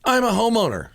I'm a homeowner.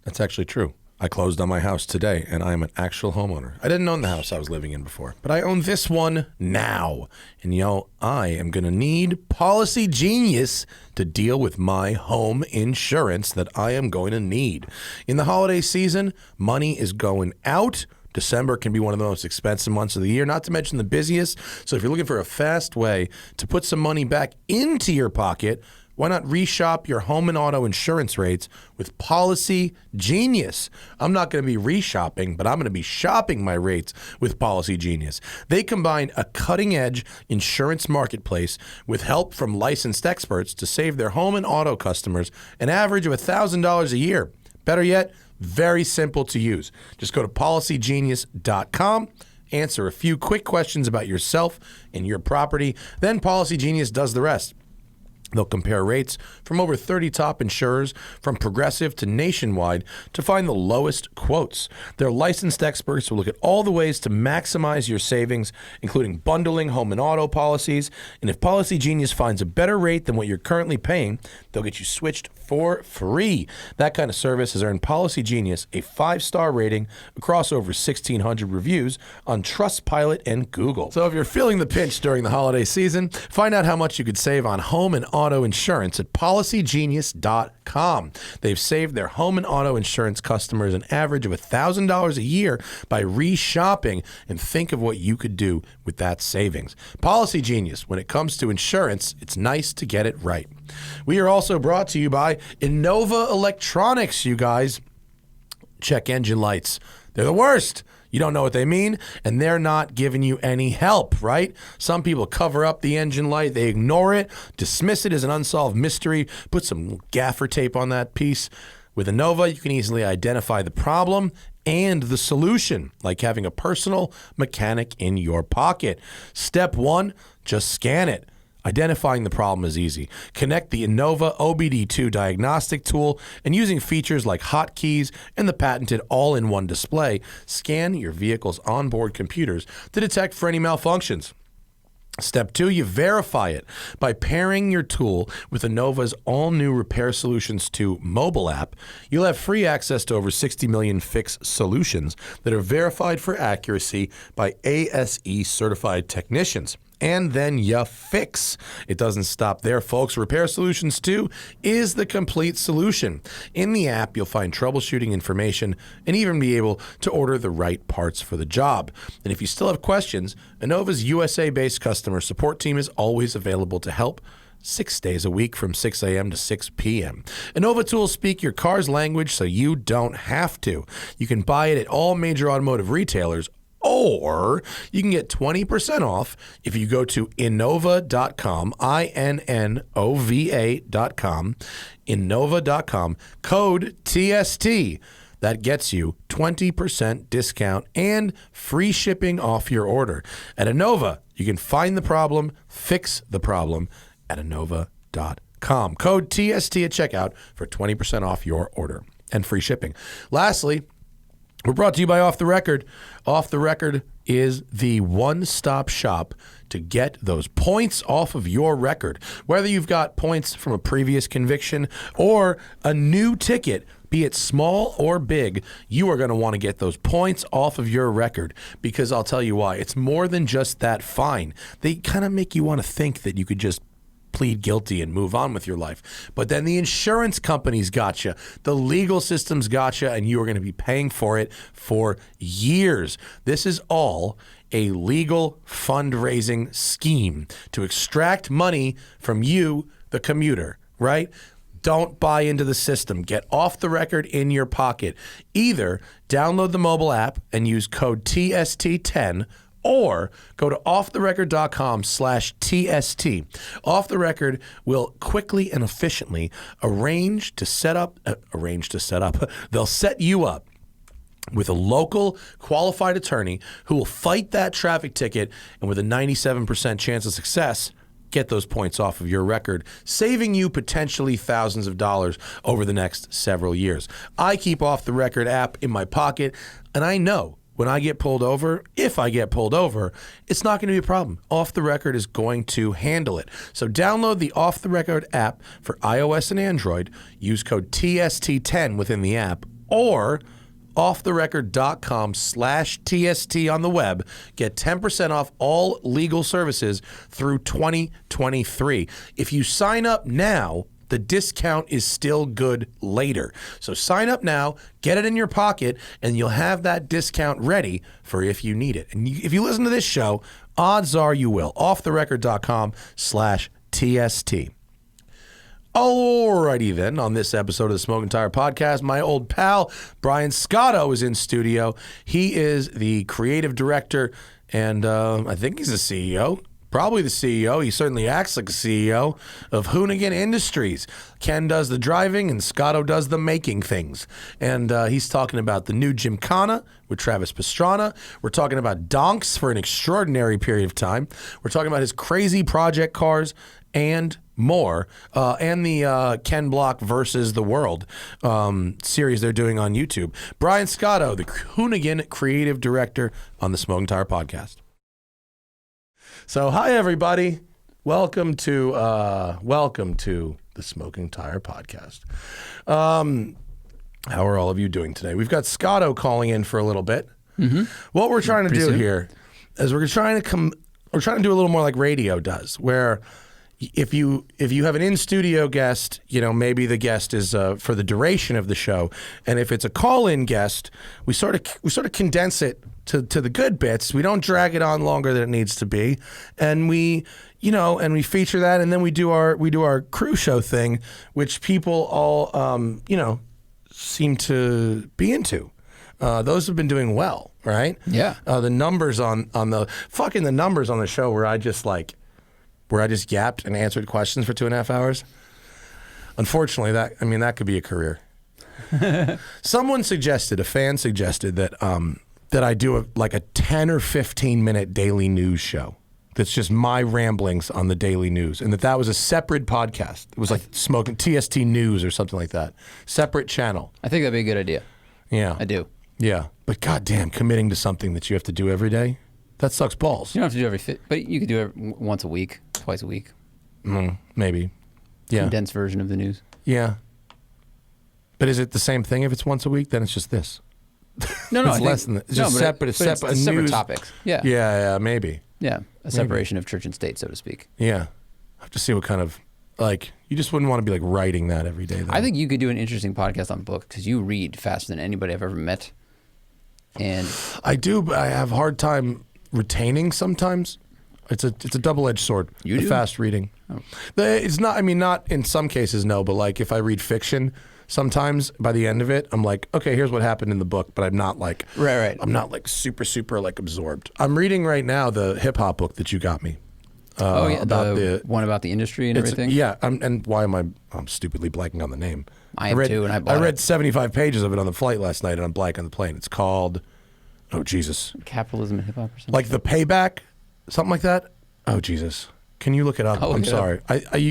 That's actually true. I closed on my house today, and I am an actual homeowner. I didn't own the house I was living in before, but I own this one now. And, I am going to need Policy Genius to deal with my home insurance that I am going to need. In the holiday season, money is going out. December can be one of the most expensive months of the year, not to mention the busiest. So if you're looking for a fast way to put some money back into your pocket, why not reshop your home and auto insurance rates with Policy Genius? I'm not going to be reshopping, but I'm going to be shopping my rates with Policy Genius. They combine a cutting-edge insurance marketplace with help from licensed experts to save their home and auto customers an average of $1,000 a year. Better yet, very simple to use. Just go to policygenius.com, answer a few quick questions about yourself and your property, then Policy Genius does the rest. They'll compare rates from over 30 top insurers, from Progressive to Nationwide, to find the lowest quotes. Their licensed experts will look at all the ways to maximize your savings, including bundling home and auto policies. And if Policy Genius finds a better rate than what you're currently paying, they'll get you switched for free. That kind of service has earned Policy Genius a 5-star rating across over 1,600 reviews on Trustpilot and Google. So if you're feeling the pinch during the holiday season, find out how much you could save on home and auto insurance at policygenius.com. They've saved their home and auto insurance customers an average of $1,000 a year by reshopping, and think of what you could do with that savings. Policy Genius, when it comes to insurance, it's nice to get it right. We are also brought to you by Innova Electronics, you guys. Check engine lights. They're the worst. You don't know what they mean, and they're not giving you any help, right? Some people cover up the engine light. They ignore it, dismiss it as an unsolved mystery, put some gaffer tape on that piece. With Innova, you can easily identify the problem and the solution, like having a personal mechanic in your pocket. Step 1, just scan it. Identifying the problem is easy. Connect the Innova OBD2 diagnostic tool, and using features like hotkeys and the patented all-in-one display, scan your vehicle's onboard computers to detect for any malfunctions. Step 2, you verify it by pairing your tool with Innova's all-new Repair Solutions 2 mobile app. You'll have free access to over 60 million fix solutions that are verified for accuracy by ASE certified technicians. And then you fix. It doesn't stop there, folks. Repair Solutions 2 is the complete solution. In the app, you'll find troubleshooting information and even be able to order the right parts for the job. And if you still have questions, Innova's USA-based customer support team is always available to help 6 days a week from 6 a.m. to 6 p.m. Innova tools speak your car's language so you don't have to. You can buy it at all major automotive retailers, or you can get 20% off if you go to Innova.com, Innova.com, Innova.com, code TST. That gets you 20% discount and free shipping off your order. At Innova, you can find the problem, fix the problem at Innova.com. Code TST at checkout for 20% off your order and free shipping. Lastly, we're brought to you by Off the Record. Off the Record is the one-stop shop to get those points off of your record. Whether you've got points from a previous conviction or a new ticket, be it small or big, you are going to want to get those points off of your record, because I'll tell you why. It's more than just that fine. They kind of make you want to think that you could just plead guilty and move on with your life. But then the insurance companies got you, the legal systems got you, and you are going to be paying for it for years. This is all a legal fundraising scheme to extract money from you, the commuter, right? Don't buy into the system. Get Off the Record in your pocket. Either download the mobile app and use code TST10, or go to offtherecord.com/TST. Off the Record will quickly and efficiently arrange to set up. They'll set you up with a local qualified attorney who will fight that traffic ticket, and with a 97% chance of success, get those points off of your record, saving you potentially thousands of dollars over the next several years. I keep Off the Record app in my pocket, and I know when I get pulled over, if I get pulled over, it's not going to be a problem. Off the Record is going to handle it. So download the Off the Record app for iOS and Android. Use code TST10 within the app, or offtherecord.com/TST on the web. Get 10% off all legal services through 2023. If you sign up now, the discount is still good later. So sign up now, get it in your pocket, and you'll have that discount ready for if you need it. And if you listen to this show, odds are you will. Offtherecord.com/TST. Alrighty then, on this episode of the Smoking Tire Podcast, my old pal Brian Scotto is in studio. He is the creative director, and I think he's the CEO. Probably the CEO. He certainly acts like a CEO of Hoonigan Industries. Ken does the driving and Scotto does the making things. And he's talking about the new Gymkhana with Travis Pastrana. We're talking about donks for an extraordinary period of time. We're talking about his crazy project cars and more, and the Ken Block versus the World series they're doing on YouTube. Brian Scotto, the Hoonigan creative director on the Smoking Tire Podcast. So, hi everybody. Welcome to the Smoking Tire Podcast. How are all of you doing today? We've got Scotto calling in for a little bit. Mm-hmm. What we're trying to do here is we're trying to do a little more like radio does, where if you have an in-studio guest, maybe the guest is for the duration of the show, and if it's a call-in guest, we sort of condense it to the good bits. We don't drag it on longer than it needs to be, and we feature that, and then we do our crew show thing, which people all seem to be into. Those have been doing well, right? Yeah. The numbers on the numbers on the show where I just yapped and answered questions for 2.5 hours. Unfortunately, that could be a career. A fan suggested that I do a 10 or 15 minute daily news show. That's just my ramblings on the daily news, and that was a separate podcast. It was like Smoking TST News or something like that. Separate channel. I think that'd be a good idea. Yeah. I do. Yeah. But goddamn, committing to something that you have to do every day, that sucks balls. You don't have to do but you could do it once a week, twice a week. Maybe. Yeah. Condensed version of the news. Yeah. But is it the same thing if it's once a week? Then it's just this. No, it's less than that. It's just separate topics. Yeah. Yeah, maybe. Yeah, a separation of church and state, so to speak. Yeah. I have to see what kind of, you just wouldn't want to be writing that every day, though. I think you could do an interesting podcast on book, because you read faster than anybody I've ever met. And I do, but I have a hard time retaining sometimes. It's a double-edged sword. You do? Fast reading. Oh. It's not, not in some cases, no, but if I read fiction, sometimes by the end of it, I'm like, okay, here's what happened in the book, but I'm not right. I'm not super absorbed. I'm reading right now the hip hop book that you got me. About the one about the industry and everything. Yeah, and why am I'm stupidly blanking on the name? I read 75 pages of it on the flight last night, and I'm blank on the plane. It's called, oh Jesus, Capitalism and Hip Hop or something. Like The Payback, something like that. Oh Jesus. Can you look it up? I'm sorry.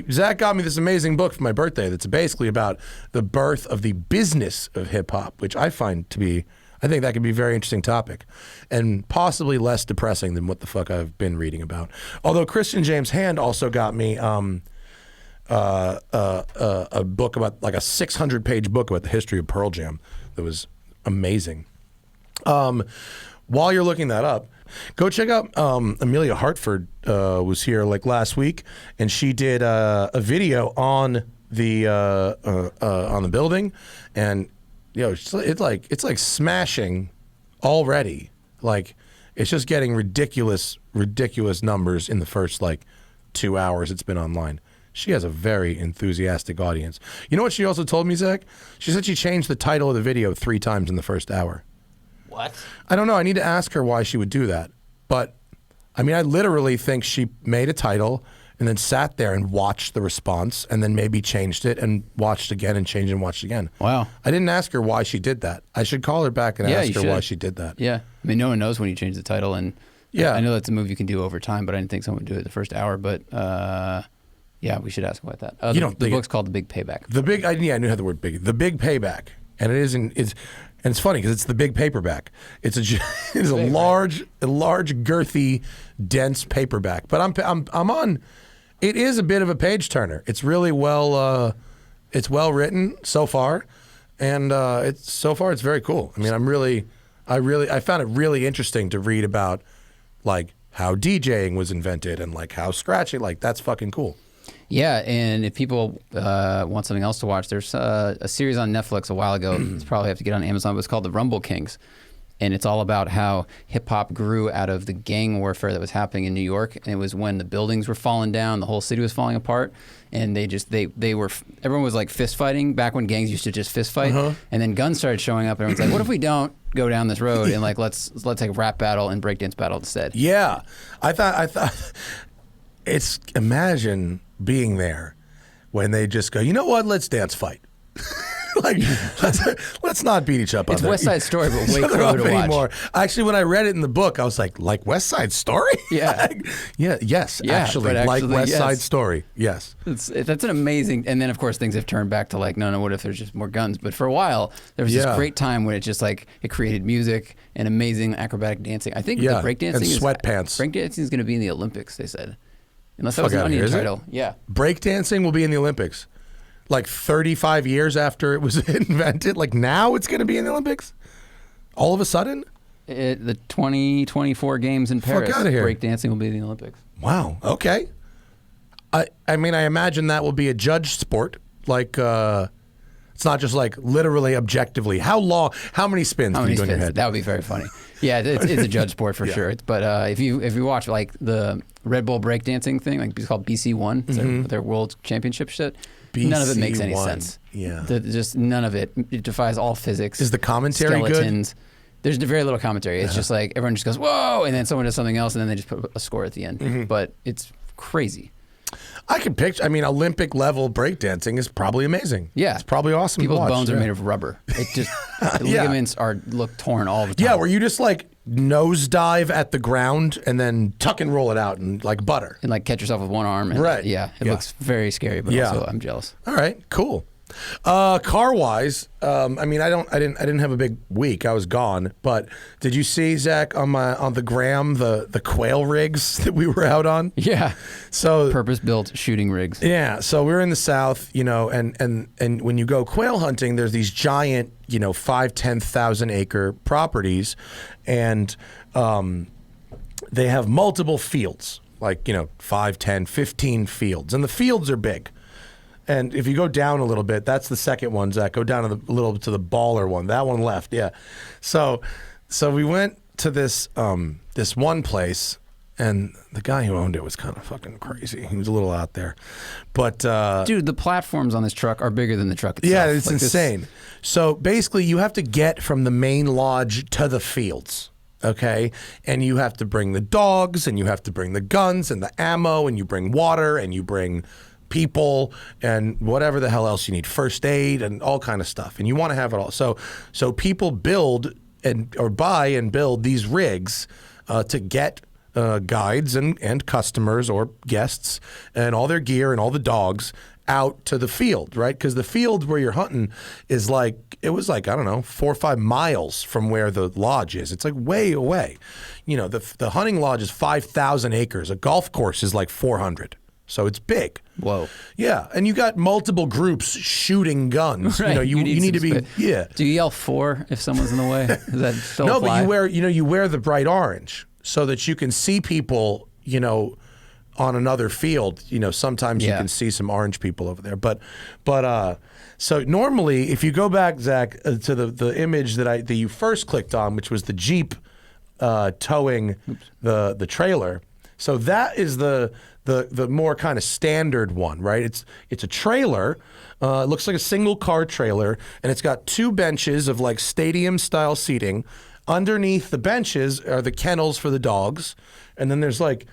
Zach got me this amazing book for my birthday that's basically about the birth of the business of hip-hop, which I think that could be a very interesting topic and possibly less depressing than what the fuck I've been reading about. Although Christian James Hand also got me a book about, a 600-page book about the history of Pearl Jam that was amazing. While you're looking that up, go check out Amelia Hartford was here last week, and she did a video on the building, and it's like smashing already. It's just getting ridiculous numbers in the first 2 hours it's been online. She has a very enthusiastic audience. You know what she also told me, Zach? She said she changed the title of the video 3 times in the first hour. What? I don't know. I need to ask her why she would do that. But, I literally think she made a title and then sat there and watched the response and then maybe changed it and watched again and changed and watched again. Wow. I didn't ask her why she did that. I should call her back and ask her why she did that. Yeah. No one knows when you change the title. And yeah, I know that's a move you can do over time, but I didn't think someone would do it the first hour. But yeah, we should ask about that. The book's called The Big Payback. I knew how the word big. The Big Payback. And And it's funny because it's the big paperback. It's a large, girthy, dense paperback. But I'm on. It is a bit of a page turner. It's really well. It's well written so far, and it's very cool. I mean, I found it really interesting to read about like how DJing was invented and like how scratching. Like that's fucking cool. Yeah, and if people want something else to watch, there's a series on Netflix a while ago. It's probably have to get on Amazon, but it's called The Rumble Kings. And it's all about how hip-hop grew out of the gang warfare that was happening in New York. And it was when the buildings were falling down, the whole city was falling apart. And everyone was like fist fighting back when gangs used to just fist fight. And then guns started showing up. Everyone's like, what if we don't go down this road and like let's take a rap battle and breakdance battle instead? Yeah. I thought imagine being there when they just go, you know what, let's dance fight. Like, let's not beat each other. It's West Side Story, but way cooler to watch. Anymore. Actually, when I read it in the book, I was like West Side Story? Yeah. Actually, like West Side Story. Yes. That's an amazing, and then of course things have turned back to like, no, what if there's just more guns? But for a while, there was this great time when it just like, it created music and amazing acrobatic dancing. I think the breakdancing and sweatpants. Breakdancing is going to be in the Olympics, they said. Unless that was an Onion title. Yeah. Breakdancing will be in the Olympics. Like 35 years after it was invented, like now it's going to be in the Olympics? All of a sudden? The 2024 games in Paris, breakdancing will be in the Olympics. Wow, okay. I mean, I imagine that will be a judged sport. Like, it's not just like literally objectively. How many spins can you do in your head? That would be very funny. Yeah, it's a judge sport for sure. But if you watch like the Red Bull breakdancing thing, like it's called BC1, their world championship shit, none of it makes any sense. Yeah, just none of it. It defies all physics. Is the commentary skeletons. Good? There's very little commentary. It's just like everyone just goes whoa, and then someone does something else, and then they just put a score at the end. But it's crazy. I can picture. I mean, Olympic level breakdancing is probably amazing. Yeah, it's probably awesome. People's to watch. bones are made of rubber. It just the ligaments look torn all the time. Yeah, where you just like nosedive at the ground and then tuck and roll it out and like butter and like catch yourself with one arm. And, right. Yeah, it looks very scary, but also I'm jealous. All right, cool. Car wise, I mean, I didn't have a big week. I was gone. But did you see, Zach, on the gram the Quail rigs that we were out on? Yeah. So purpose built shooting rigs. Yeah. So we're in the South, you know, and when you go quail hunting, there's these giant, 5,000-10,000 acre properties, and they have multiple fields, like 5, 10, 15 fields, and the fields are big. And if you go down a little bit, that's the second one, Zach. Go down a little to the baller one. That one left, yeah. So we went to this one place, and the guy who owned it was kind of fucking crazy. He was a little out there, but dude, the platforms on this truck are bigger than the truck itself. Yeah, it's like insane. So basically, you have to get from the main lodge to the fields. Okay, and you have to bring the dogs, and you have to bring the guns and the ammo, and you bring water, and you bring people and whatever the hell else you need, first aid and all kind of stuff, and you want to have it all. So people build or buy and build these rigs to get guides and customers or guests and all their gear and all the dogs out to the field, right? Because the field where you're hunting is it was I don't know, 4 or 5 miles from where the lodge is. It's like way away. The hunting lodge is 5,000 acres. A golf course is like 400. So it's big. Whoa. Yeah, and you got multiple groups shooting guns. Right. You need to be. Yeah. Do you yell 4 if someone's in the way? Does that still no, apply? but you wear the bright orange so that you can see people. On another field. Sometimes you can see some orange people over there. But so normally, if you go back, Zach, to the image that you first clicked on, which was the Jeep towing the trailer. So that is the more kind of standard one, right? It's a trailer. It looks like a single car trailer, and it's got 2 benches of like stadium style seating. Underneath the benches are the kennels for the dogs, and then there's like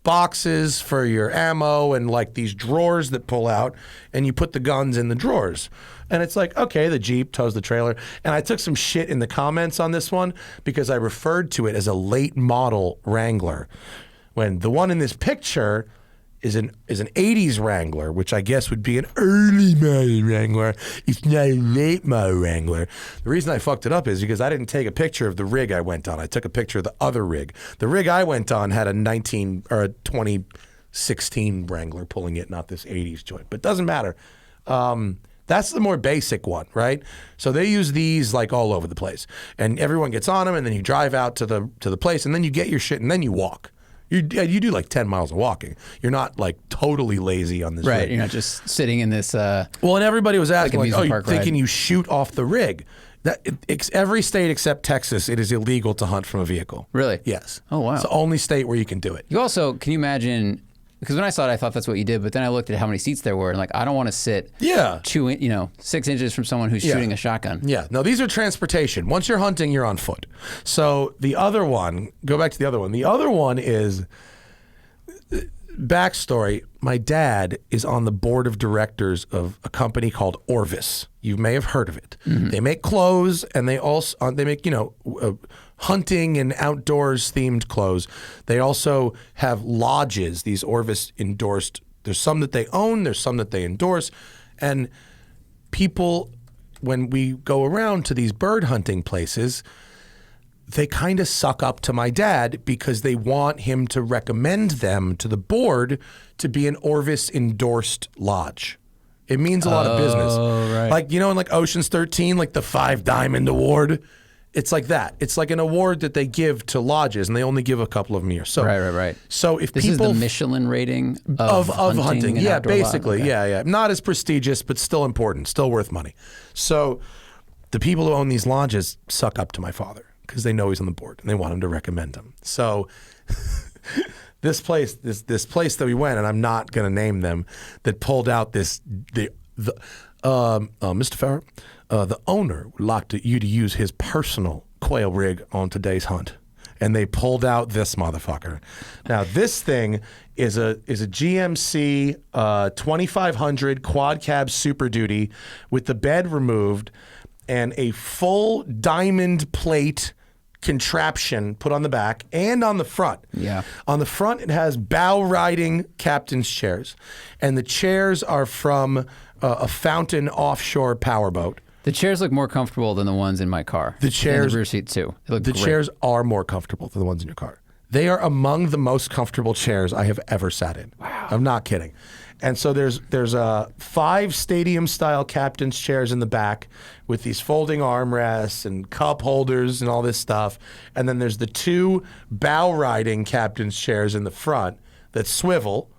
boxes for your ammo and like these drawers that pull out, and you put the guns in the drawers. And it's like, okay, the Jeep tows the trailer. And I took some shit in the comments on this one because I referred to it as a late model Wrangler, when the one in this picture is an 80s Wrangler, which I guess would be an early model Wrangler. It's not a late model Wrangler. The reason I fucked it up is because I didn't take a picture of the rig I went on. I took a picture of the other rig. The rig I went on had a 2016 Wrangler pulling it, not this 80s joint. But it doesn't matter. That's the more basic one, right? So they use these like all over the place, and everyone gets on them, and then you drive out to the place, and then you get your shit, and then you walk. You do like 10 miles of walking. You're not like totally lazy on this Right, rig. you're not just sitting in this... Well, and everybody was asking, like, amusement oh, park you're thinking ride. you shoot off the rig. Every state except Texas, it is illegal to hunt from a vehicle. Really? Yes. Oh, wow. It's the only state where you can do it. You also, can you imagine... Because when I saw it, I thought that's what you did, but then I looked at how many seats there were, and like, I don't want to sit 6 inches from someone who's shooting a shotgun. Yeah, no, these are transportation. Once you're hunting, you're on foot. So the other one, go back to the other one. The other one is, backstory, my dad is on the board of directors of a company called Orvis. You may have heard of it. Mm-hmm. They make clothes, and they also, they make, hunting and outdoors themed clothes. They also have lodges, these Orvis endorsed. There's some that they own, there's some that they endorse. And people, when we go around to these bird hunting places, they kind of suck up to my dad because they want him to recommend them to the board to be an Orvis endorsed lodge. It means a lot of business. Right. Like, in like Ocean's 13, like the 5 Diamond Award. It's like that. It's like an award that they give to lodges, and they only give a couple of them a year. So, Right. So if This people is the Michelin rating of hunting, and yeah, outdoor basically, okay. yeah, not as prestigious, but still important, still worth money. So the people who own these lodges suck up to my father because they know he's on the board and they want him to recommend him. So this place that we went, and I'm not going to name them, that pulled out Mr. Farrer, the owner would like you to use his personal quail rig on today's hunt. And they pulled out this motherfucker. Now, this thing is a GMC 2500 quad cab Super Duty with the bed removed and a full diamond plate contraption put on the back and on the front. Yeah. On the front, it has bow riding captain's chairs. And the chairs are from a Fountain offshore powerboat. The chairs look more comfortable than the ones in my car. The chairs, and the rear seat too. They look great. Chairs are more comfortable than the ones in your car. They are among the most comfortable chairs I have ever sat in. Wow. I'm not kidding. And so there's 5 stadium style captain's chairs in the back with these folding armrests and cup holders and all this stuff. And then there's the 2 bow riding captain's chairs in the front that swivel.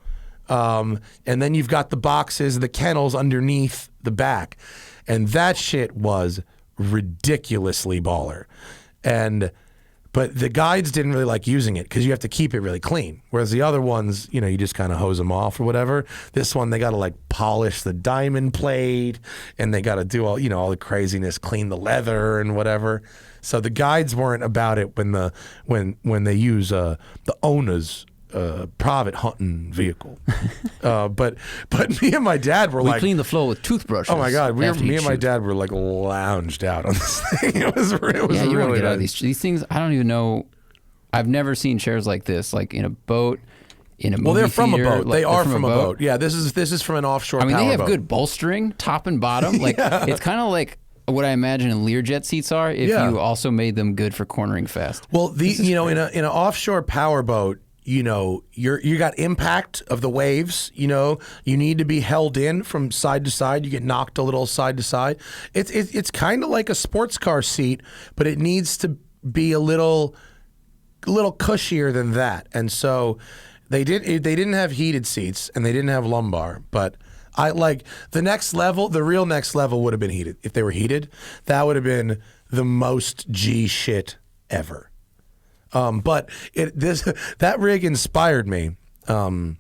And then you've got the boxes, the kennels underneath the back. And that shit was ridiculously baller. But the guides didn't really like using it because you have to keep it really clean. Whereas the other ones, you just kind of hose them off or whatever. This one, they got to like polish the diamond plate and they got to do all the craziness, clean the leather and whatever. So the guides weren't about it when they use the owner's private hunting vehicle. But me and my dad were we clean the floor with toothbrushes. Oh my God, me and my dad were like lounged out on this thing. It was you really want to get out of nice. these things. I don't even know. I've never seen chairs like this, like in a boat, in a movie Well, they're from theater, a boat. like, They are from a boat. Yeah, this is from an offshore. I mean, they power have boat. good bolstering, top and bottom. Like it's kind of like what I imagine Learjet seats are if you also made them good for cornering fast. Well, in an offshore power boat, you got impact of the waves. You need to be held in from side to side. You get knocked a little side to side. It's kind of like a sports car seat, but it needs to be a little cushier than that. And so they didn't have heated seats and they didn't have lumbar, but I like the next level. The real next level would have been heated. If they were heated, that would have been the most G shit ever. But that rig inspired me to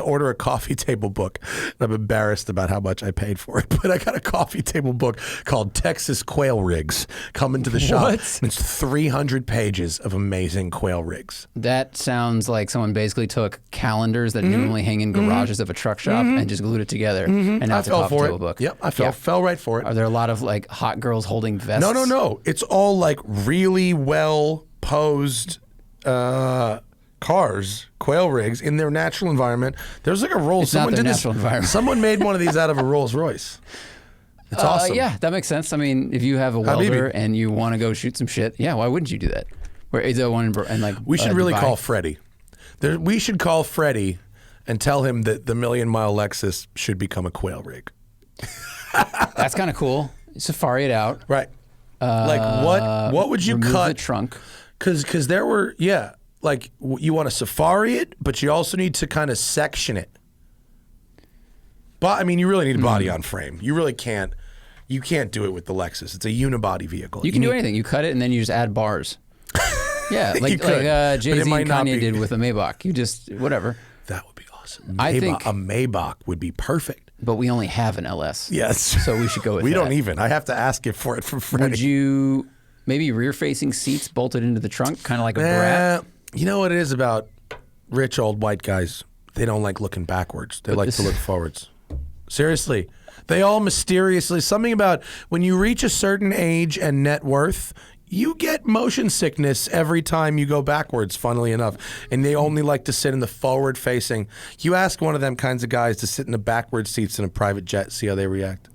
order a coffee table book. And I'm embarrassed about how much I paid for it, but I got a coffee table book called Texas Quail Rigs coming to the shop. What? And it's 300 pages of amazing quail rigs. That sounds like someone basically took calendars that normally hang in garages of a truck shop and just glued it together. And now it's a coffee table book. Yep, I fell right for it. Are there a lot of like hot girls holding vests? No. It's all like really well posed cars, quail rigs, in their natural environment. There's like a Rolls. It's not their natural environment. Someone made one of these out of a Rolls Royce. It's awesome. Yeah, that makes sense. I mean, if you have a welder and you want to go shoot some shit, yeah, why wouldn't you do that? Where is there one and like we should really Dubai? call Freddie. We should call Freddie and tell him that the $1 million Lexus should become a quail rig. That's kind of cool. Safari it out. Right. Like what would you remove cut? The trunk. Because there were, like you want to safari it, but you also need to kind of section it. But I mean, you really need a body on frame. You really can't. You can't do it with the Lexus. It's a unibody vehicle. You can do anything. You cut it and then you just add bars. Yeah, like Jay-Z and Kanye did with a Maybach. You just, whatever. That would be awesome. I think a Maybach would be perfect. But we only have an LS. Yes. So we should go with we that. don't even. I have to ask it for it from Freddie. Would you maybe rear-facing seats bolted into the trunk, kind of like a Brat? You know what it is about rich old white guys? They don't like looking backwards. They like to look forwards. Seriously. They all mysteriously, something about when you reach a certain age and net worth, you get motion sickness every time you go backwards, funnily enough. And they only like to sit in the forward facing. You ask one of them kinds of guys to sit in the backward seats in a private jet, see how they react.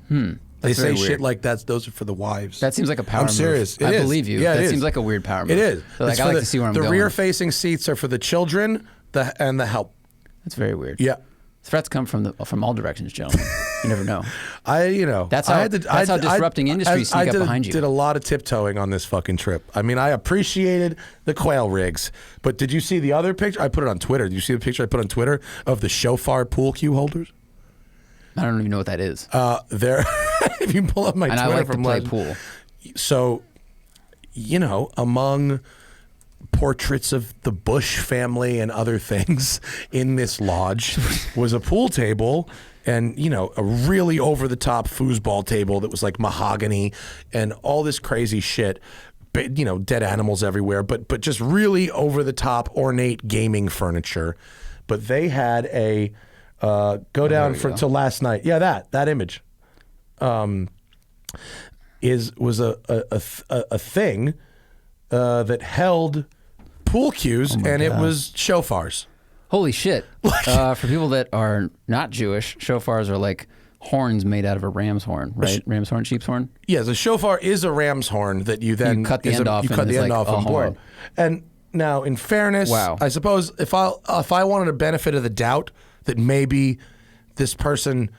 They say shit like those are for the wives. That seems like a power I'm serious. move. I believe you. Yeah, that seems like a weird power move. It is. So like, I like to see where I'm going. The rear facing seats are for the children and the help. That's very weird. Yeah. Threats come from all directions, gentlemen. You never know. That's how disrupting industries sneak up behind you. I did a lot of tiptoeing on this fucking trip. I mean, I appreciated the quail rigs, but did you see the other picture? I put it on Twitter. Did you see the picture I put on Twitter of the shofar pool cue holders? I don't even know what that is. There, if you pull up my and Twitter I like from to play last, pool. So, among portraits of the Bush family and other things in this lodge was a pool table and, a really over-the-top foosball table that was like mahogany and all this crazy shit. Dead animals everywhere, but just really over-the-top ornate gaming furniture. But they had a go down to last night. Yeah, that image was a thing that held pool cues, and it was shofars. Holy shit. For people that are not Jewish, shofars are like horns made out of a ram's horn, right? Ram's horn, sheep's horn? Yeah, the shofar is a ram's horn that you then cut the end off. You cut the end off and blow. And now, in fairness, I suppose if I wanted a benefit of the doubt that maybe this person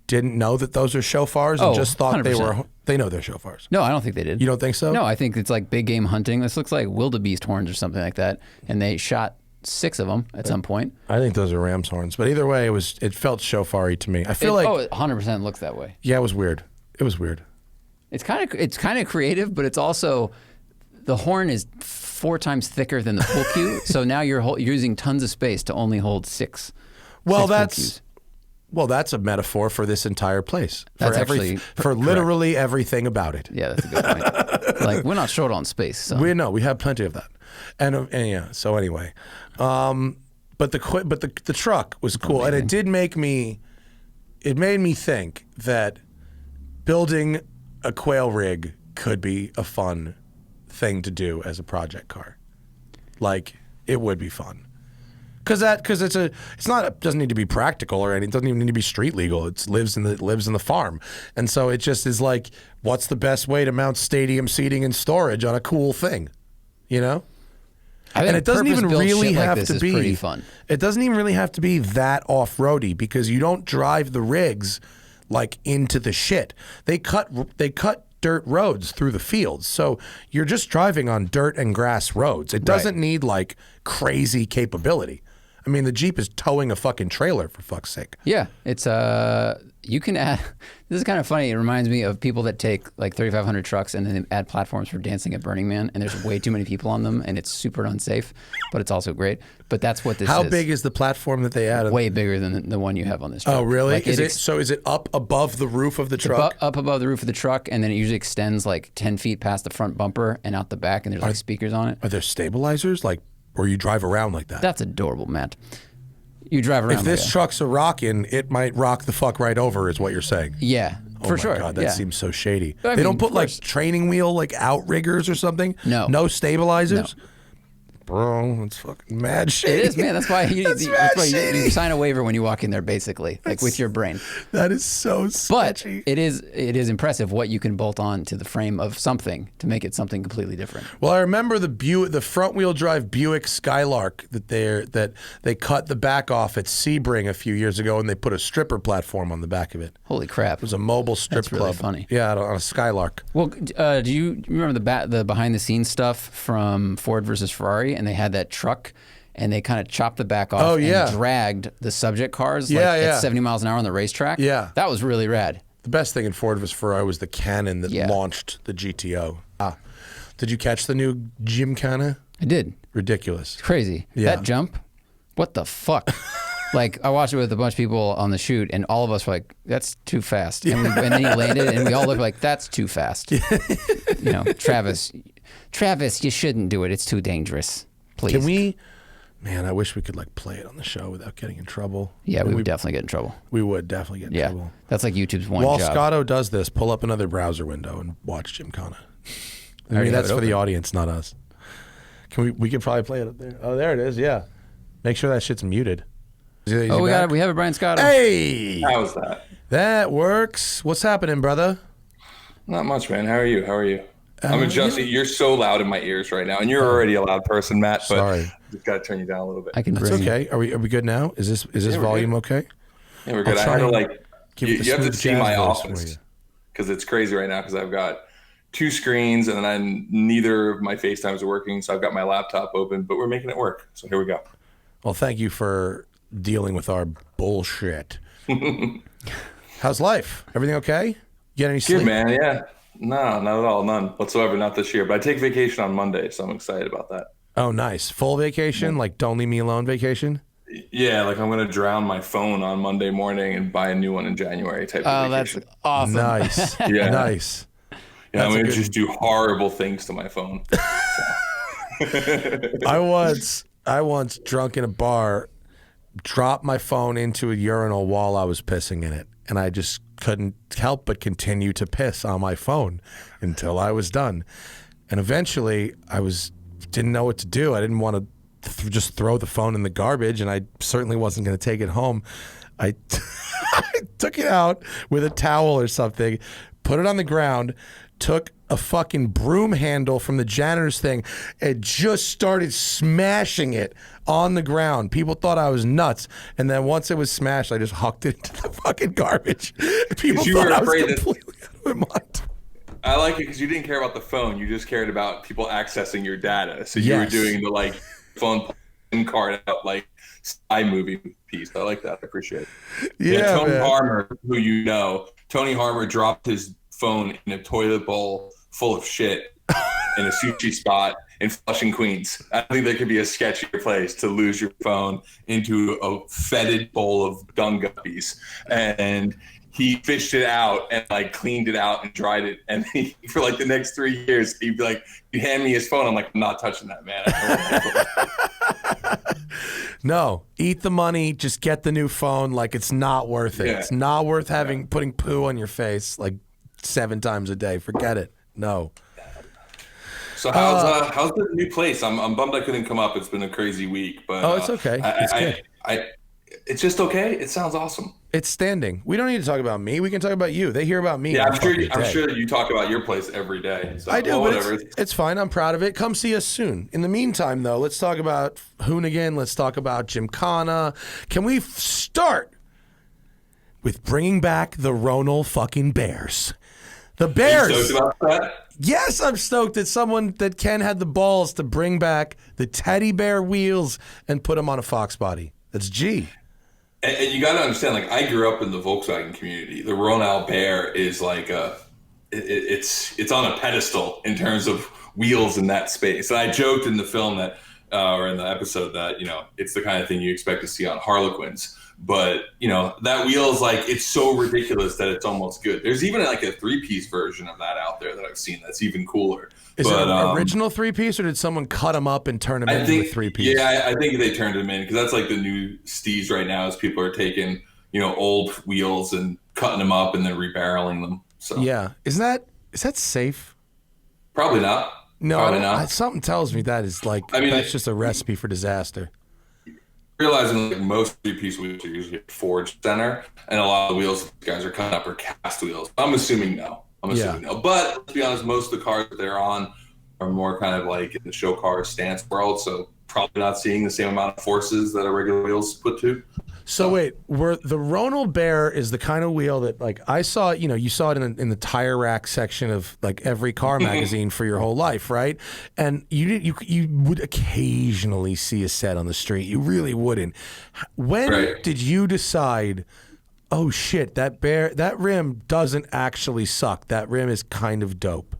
didn't know that those are shofars and just thought 100%. They know they're shofars. No, I don't think they did. You don't think so? No, I think it's like big game hunting. This looks like wildebeest horns or something like that. And they shot 6 of them at some point. I think those are ram's horns. But either way, it felt shofar-y to me. I feel it 100% looks that way. Yeah, it was weird. It was weird. It's kind of creative, but it's also, the horn is 4 times thicker than the pool cue. So now you're using tons of space to only hold 6. Well, that's a metaphor for this entire place. For literally everything about it. Yeah, that's a good point. Like, we're not short on space. So. We have plenty of that. And yeah, so anyway. But the truck was cool. And it made me think that building a quail rig could be a fun thing to do as a project car. Like, it would be fun. Because it doesn't need to be practical or anything. It doesn't even need to be street legal. It lives in the farm, and so it just is like, what's the best way to mount stadium seating and storage on a cool thing, And it doesn't even really have to be pretty fun. It doesn't even really have to be that off-roady because you don't drive the rigs like into the shit. They cut dirt roads through the fields. So you're just driving on dirt and grass roads. It doesn't need like crazy capability. I mean, the Jeep is towing a fucking trailer, for fuck's sake. Yeah, it's you can add. This is kind of funny. It reminds me of people that take like 3,500 trucks and then add platforms for Dancing at Burning Man, and there's way too many people on them, and it's super unsafe, but it's also great. But that's what this is. How big is the platform that they added? Way bigger than the one you have on this truck. Oh, really? Like is it up above the roof of the truck? Up above the roof of the truck, and then it usually extends like 10 feet past the front bumper and out the back, and there's like speakers on it. Are there stabilizers, or you drive around like that? That's adorable, Matt. You drive around. If this truck's a rockin', it might rock the fuck right over, is what you're saying. Yeah, for sure. Oh my God, that seems so shady. They mean, don't put like training wheel, like outriggers or something? No. No stabilizers? No. bro. It's fucking mad shit. It is, man. That's why you sign a waiver when you walk in there, basically, like with your brain. That is so sketchy. But it is impressive what you can bolt on to the frame of something to make it something completely different. Well, I remember the front wheel drive Buick Skylark that they cut the back off at Sebring a few years ago, and they put a stripper platform on the back of it. Holy crap! It was a mobile strip That's really club. funny. Yeah, on a Skylark. Well, do you remember the behind the scenes stuff from Ford versus Ferrari, and they had that truck, and they kind of chopped the back off and dragged the subject cars at 70 miles an hour on the racetrack? Yeah. That was really rad. The best thing in Ford versus Ferrari was the cannon that launched the GTO. Did you catch the new Gymkhana? I did. Ridiculous. It's crazy. Yeah. That jump, what the fuck? Like, I watched it with a bunch of people on the shoot, and all of us were like, that's too fast. And then he landed, and we all looked like, that's too fast. You know, Travis, you shouldn't do it. It's too dangerous. Please. Can we... Man, I wish we could like play it on the show without getting in trouble. Yeah, we would definitely get in trouble. We would definitely get in trouble. That's like YouTube's one While job. Scotto does this, pull up another browser window and watch Gymkhana. I mean, that's for the audience, not us. Can we could probably play it up there. Oh, there it is. Yeah. Make sure that shit's muted. Is we have it, Brian Scotto. Hey! How's that? That works. What's happening, brother? Not much, man. How are you? I'm adjusting. You're so loud in my ears right now, and you're already a loud person, Matt. But sorry. Just got to turn you down a little bit. I can. That's okay. Are we good now? Is this volume okay? Yeah, we're good. I had to you have to see my office because it's crazy right now because I've got 2 screens and then neither of my FaceTimes are working, so I've got my laptop open, but we're making it work. So here we go. Well, thank you for dealing with our bullshit. How's life? Everything okay? You get any sleep? Good, man. Yeah. No, not at all. None whatsoever. Not this year. But I take vacation on Monday, so I'm excited about that. Oh, nice. Full vacation? Like don't leave me alone vacation? Yeah, like I'm going to drown my phone on Monday morning and buy a new one in January type of vacation. That's awesome. Nice. Yeah. Nice. Yeah, I'm going to just do horrible things to my phone. I once drunk in a bar, dropped my phone into a urinal while I was pissing in it. And I just couldn't help but continue to piss on my phone until I was done. And eventually didn't know what to do. I didn't want to just throw the phone in the garbage, and I certainly wasn't going to take it home. I took it out with a towel or something, put it on the ground, took a fucking broom handle from the janitor's thing and just started smashing it on the ground. People thought I was nuts. And then once it was smashed, I just hucked it into the fucking garbage. People thought I was completely out of my mind. I like it because you didn't care about the phone. You just cared about people accessing your data. So you were doing the phone card out spy movie piece. I like that. I appreciate it. Yeah, Tony man. Harmer, who Tony Harmer dropped his phone in a toilet bowl full of shit in a sushi spot in Flushing, Queens. I think there could be a sketchier place to lose your phone into a fetid bowl of dung guppies. And he fished it out and cleaned it out and dried it. And for the next 3 years, he'd be like, you hand me his phone. I'm like, I'm not touching that, man. No, eat the money. Just get the new phone. It's not worth it. Yeah. It's not worth putting poo on your face 7 times a day. Forget it. No. So how's the new place? I'm bummed I couldn't come up. It's been a crazy week, but it's okay. It's good. It's just okay. It sounds awesome. It's standing. We don't need to talk about me. We can talk about you. They hear about me. Yeah, I'm sure you talk about your place every day. So, I do, but whatever. it's fine. I'm proud of it. Come see us soon. In the meantime, though, let's talk about Hoonigan. Let's talk about Gymkhana. Can we start with bringing back the Ronal fucking Bears? The Bears. Are you stoked about that? Yes, I'm stoked that Ken had the balls to bring back the teddy bear wheels and put them on a Fox body. That's G. And you got to understand, I grew up in the Volkswagen community. The Ronal Bear is it's on a pedestal in terms of wheels in that space. And I joked in the film that, or in the episode that, it's the kind of thing you expect to see on Harlequins. But, that wheel is it's so ridiculous that it's almost good. There's even a 3-piece version of that out there that I've seen that's even cooler. Is it an original 3-piece, or did someone cut them up and turn them into a 3-piece? Yeah, I think they turned them in because that's the new steez right now is people are taking, old wheels and cutting them up and then rebarreling them. So yeah. Is that safe? Probably not. No, Probably not. something tells me that is like, I mean, that's just a recipe for disaster. Realizing like most three-piece wheels are usually forged center, and a lot of the wheels these guys are cutting up are cast wheels. I'm assuming no. But let's be honest, most of the cars that they're on are more kind of like in the show car stance world, so probably not seeing the same amount of forces that a regular wheels put to. So wait, the Ronal Bear is the kind of wheel that like I saw, you saw it in the tire rack section of like every car magazine for your whole life, right? And you would occasionally see a set on the street. You really wouldn't. When did you decide, oh shit, that rim doesn't actually suck. That rim is kind of dope.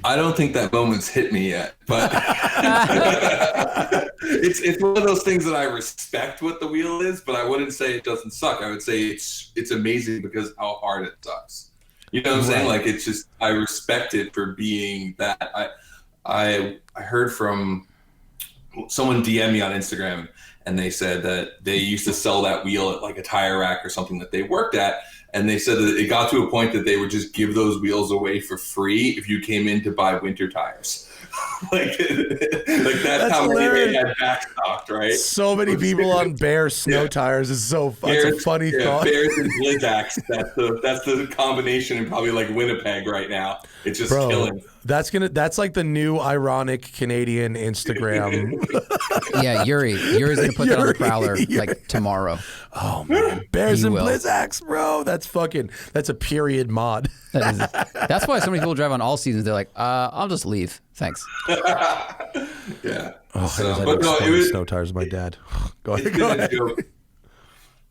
I don't think that moment's hit me yet, but it's one of those things that I respect what the wheel is, but I wouldn't say it doesn't suck. I would say it's amazing because how hard it sucks. You know what I'm saying? Like it's just I respect it for being that. I heard from someone DM me on Instagram, and they said that they used to sell that wheel at like a tire rack or something that they worked at. And they said that it got to a point that they would just give those wheels away for free if you came in to buy winter tires. like that's how many they had backstocked, right? So many people on Bear snow tires is so fun. It's a funny thought. Bears and Blizzaks. That's the combination in probably like Winnipeg right now. It's just killing. That's like the new ironic Canadian Instagram. Yeah, Yuri's gonna put that on the Prowler like tomorrow. Oh man, Bears and Blizzaks, bro. That's a period mod. That's why so many people drive on all seasons. They're like, I'll just leave. Thanks. Yeah. Oh, but no, it was snow tires. Of my dad. Go ahead.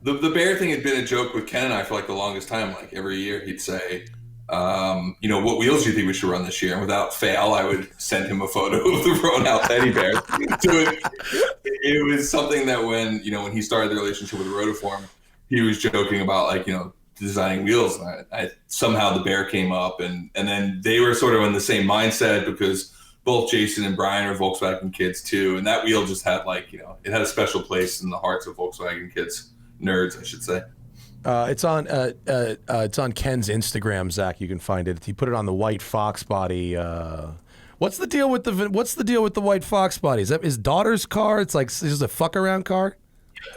The bear thing had been a joke with Ken and I for like the longest time. Like every year he'd say, what wheels do you think we should run this year? And without fail, I would send him a photo of the Ronal teddy bear. So it was something that when he started the relationship with Rotiform, he was joking about designing wheels. And somehow the bear came up and then they were sort of in the same mindset because both Jason and Brian are Volkswagen kids too. And that wheel just had it had a special place in the hearts of Volkswagen kids, nerds, I should say. It's on Ken's Instagram, Zach. You can find it. He put it on the white fox body. What's the deal with the white fox body? Is that his daughter's car? It's like it's just a fuck around car.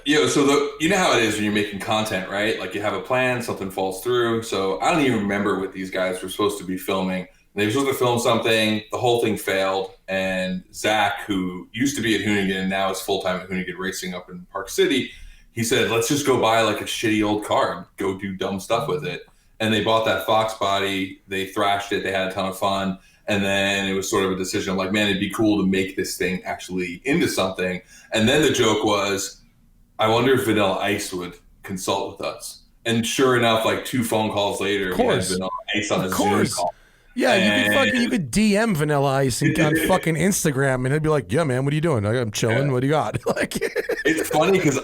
Yeah. So you know how it is when you're making content, right? Like you have a plan, something falls through. So I don't even remember what these guys were supposed to be filming. They were supposed to film something. The whole thing failed, and Zach, who used to be at Hoonigan, now is full time at Hoonigan Racing up in Park City. He said, let's just go buy like a shitty old car and go do dumb stuff with it. And they bought that Fox body. They thrashed it. They had a ton of fun. And then it was sort of a decision of like, man, it'd be cool to make this thing actually into something. And then the joke was, I wonder if Vanilla Ice would consult with us. And sure enough, like 2 phone calls later, we had Vanilla Ice on a Zoom call. Yeah, you could DM Vanilla Ice on fucking Instagram and he'd be like, yeah, man, what are you doing? I'm chilling. Yeah. What do you got? Like, it's funny because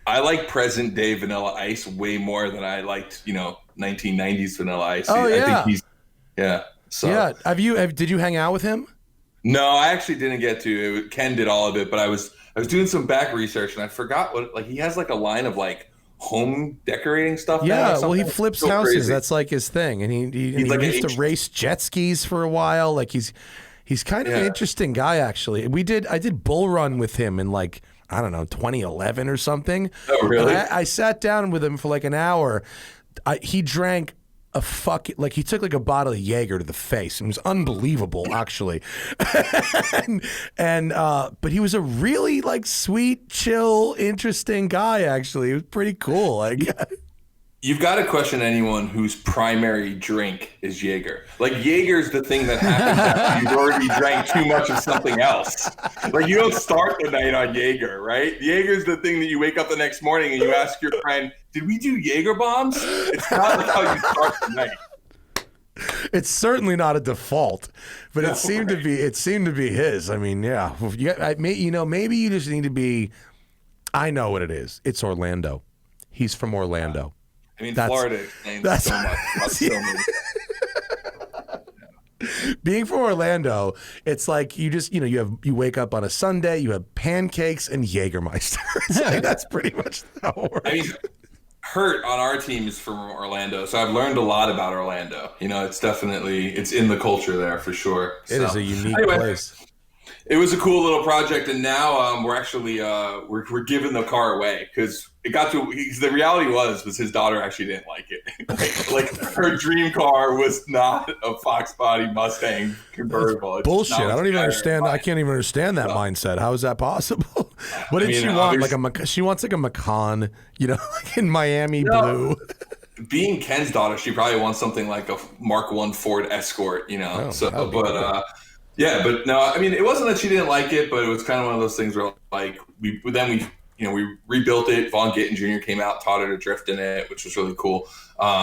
I like present day Vanilla Ice way more than I liked, 1990s Vanilla Ice. Oh, yeah. I think he's, yeah. So. Yeah. Did you hang out with him? No, I actually didn't get to. Ken did all of it, but I was doing some back research and I forgot he has like a line of like home decorating stuff. Yeah. Well, he flips houses. Crazy. That's like his thing. And he used to race jet skis for a while. Like he's kind of an interesting guy, actually. I did bull run with him in like, I don't know, 2011 or something. Oh, really? I sat down with him for like an hour. He drank he took like a bottle of Jaeger to the face. It was unbelievable, actually. But he was a really like sweet, chill, interesting guy, actually. He was pretty cool. Like, you've got to question anyone whose primary drink is Jaeger. Like Jaeger's the thing that happens after you've already drank too much of something else. Like you don't start the night on Jaeger, right? Jaeger's the thing that you wake up the next morning and you ask your friend, did we do Jaeger bombs? It's not like how you start the night. It's certainly not a default, but it seemed to be his. I mean, yeah. Maybe you just need to be. I know what it is. It's Orlando. He's from Orlando. I mean, Florida explains so much about so many. Being from Orlando, it's like you just you wake up on a Sunday, you have pancakes and Jägermeister. Like, that's pretty much how it works. I mean, Hurt on our team is from Orlando, so I've learned a lot about Orlando. You know, it's in the culture there for sure. It is a unique place. It was a cool little project, and now we're actually we're giving the car away because the reality was his daughter actually didn't like it. like her dream car was not a Fox body Mustang convertible. It's bullshit. I don't even understand. I can't even understand that mindset. How is that possible? What did she want? She wants like a Macan, you know, like in Miami blue. Being Ken's daughter, she probably wants something like a Mark I Ford Escort, you know. Yeah, but no, I mean, it wasn't that she didn't like it, but it was kind of one of those things where, like, we rebuilt it. Vaughn Gittin Jr. came out, taught her to drift in it, which was really cool. But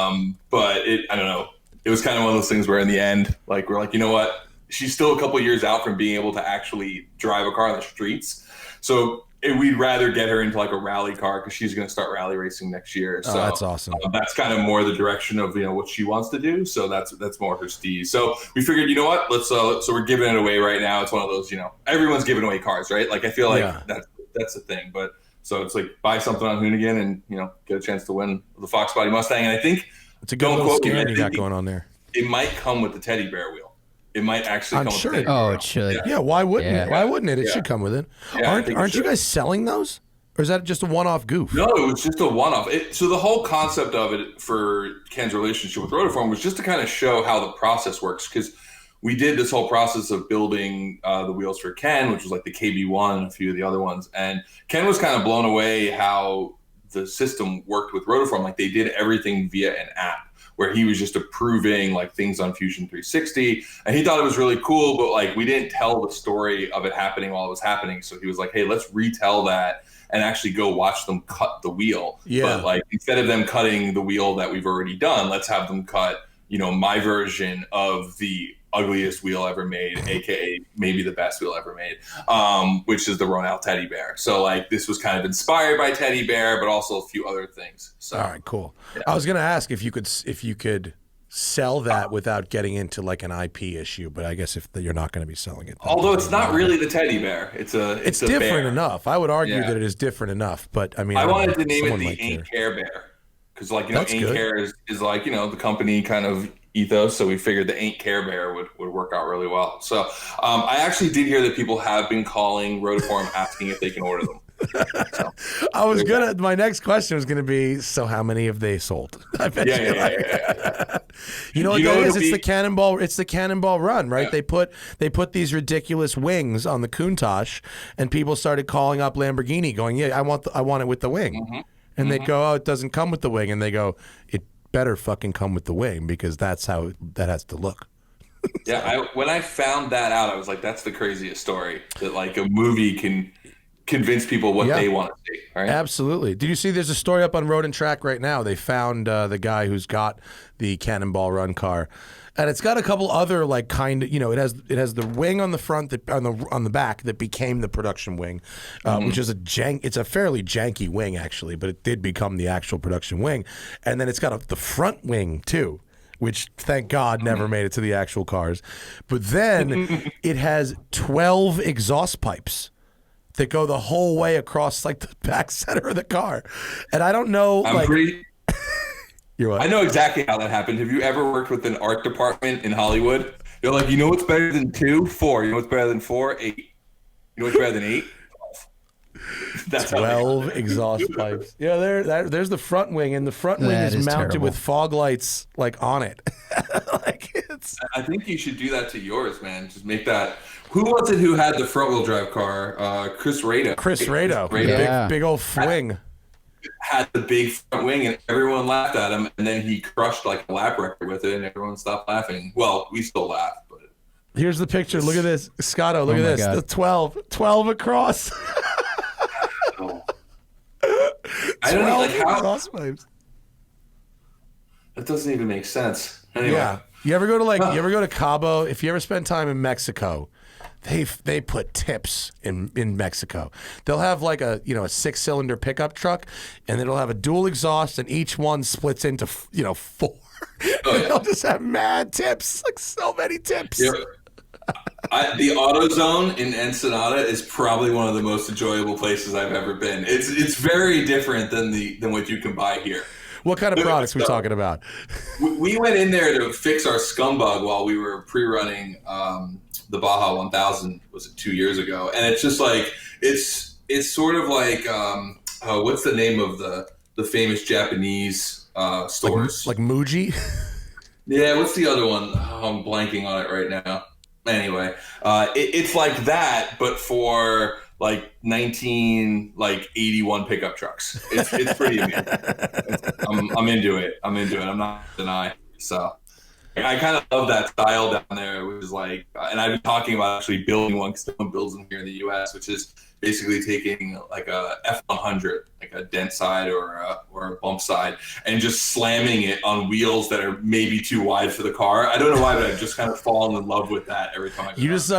I don't know. It was kind of one of those things where, in the end, like, we're like, you know what? She's still a couple years out from being able to actually drive a car on the streets. So we'd rather get her into like a rally car because she's going to start rally racing next year. So that's awesome. That's kind of more the direction of, you know, what she wants to do. So that's more her steez. So we figured, you know what, so we're giving it away right now. It's one of those, you know, everyone's giving away cars, right? Like I feel like that's the thing. But so it's like buy something on Hoonigan and, you know, get a chance to win the Fox body Mustang. And I think it's a good little scan you got going on there. It might come with the teddy bear wheel. It might actually come with it. Oh, it should. Yeah, why wouldn't it? Why wouldn't it? It should come with it. Yeah, aren't you guys selling those? Or is that just a one-off goof? No, it was just a one-off. So the whole concept of it for Ken's relationship with Rotiform was just to kind of show how the process works. Because we did this whole process of building the wheels for Ken, which was like the KB1 and a few of the other ones. And Ken was kind of blown away how the system worked with Rotiform. Like they did everything via an app, where he was just approving like things on Fusion 360. And he thought it was really cool, but like we didn't tell the story of it happening while it was happening. So he was like, hey, let's retell that and actually go watch them cut the wheel. Yeah. But like instead of them cutting the wheel that we've already done, let's have them cut, you know, my version of the ugliest wheel ever made, aka maybe the best wheel ever made, which is the Ronal teddy bear. So like this was kind of inspired by teddy bear, but also a few other things. So all right, cool. Yeah. I was gonna ask if you could sell that without getting into like an IP issue, but I guess if you're not going to be selling it, although it's not really the teddy bear, it's different bear. Enough. I would argue that it is different enough, but I mean, I wanted to name it the Ain't Care Bear because, like, you know, Ain't Care is like, you know, the company kind of ethos. So we figured the Ain't Care Bear would work out really well. So I actually did hear that people have been calling Rotiform asking if they can order them. So, my next question was gonna be, so how many have they sold? I bet you know what that is? It's the Cannonball. It's the Cannonball run, right? Yeah. They put these ridiculous wings on the Countach, and people started calling up Lamborghini, going, "Yeah, I want it with the wing," and they go, "Oh, it doesn't come with the wing," and they go, "It better fucking come with the wing because that's how that has to look." Yeah, when I found that out, I was like, "That's the craziest story that like a movie can." Convince people what they want to see. Right? Absolutely. Did you see there's a story up on Road and Track right now? They found the guy who's got the Cannonball run car. And it's got a couple other like kind of, you know, it has the wing on the front that on the back that became the production wing, which is it's a fairly janky wing actually, but it did become the actual production wing. And then it's got the front wing too, which thank God never made it to the actual cars. But then it has 12 exhaust pipes that go the whole way across like the back center of the car. And I don't know. You're what? I know exactly how that happened. Have you ever worked with an art department in Hollywood? You're like, you know what's better than 2? 4. You know what's better than 4? 8. You know what's better than 8? 12. That's 12 exhaust pipes. Yeah, there's the front wing, and the front wing is mounted terrible. With fog lights like on it. I think you should do that to yours, man. Just make that. Who was it who had the front wheel drive car? Chris Rado. Chris Rado. Big old wing. Had the big front wing, and everyone laughed at him, and then he crushed like a lap record with it, and everyone stopped laughing. Well, we still laugh, but here's the picture. Look at this, Scotto. Look at this. God. The 12 across. I don't know, like how. That doesn't even make sense. Anyway. Yeah. You ever go to Cabo? If you ever spend time in Mexico, they put tips in Mexico. They'll have like a 6-cylinder pickup truck, and it'll have a dual exhaust, and each one splits into 4. Oh, yeah. They'll just have mad tips, like so many tips. Yeah. The AutoZone in Ensenada is probably one of the most enjoyable places I've ever been. It's very different than what you can buy here. What kind of products are we talking about? We went in there to fix our scumbug while we were pre-running the Baja 1000. Was it 2 years ago? And it's just like it's sort of like what's the name of the famous Japanese stores? Like Muji? Yeah, what's the other one? Oh, I'm blanking on it right now. Anyway, it's like that, but for like 81 pickup trucks. It's pretty amazing. I'm into it. I'm not gonna deny. So I kind of love that style down there, which is like, and I've been talking about actually building one because no one builds them here in the U.S., which is basically taking like a F100, like a dent side or a bump side, and just slamming it on wheels that are maybe too wide for the car. I don't know why, but I've just kind of fallen in love with that every time I go. You just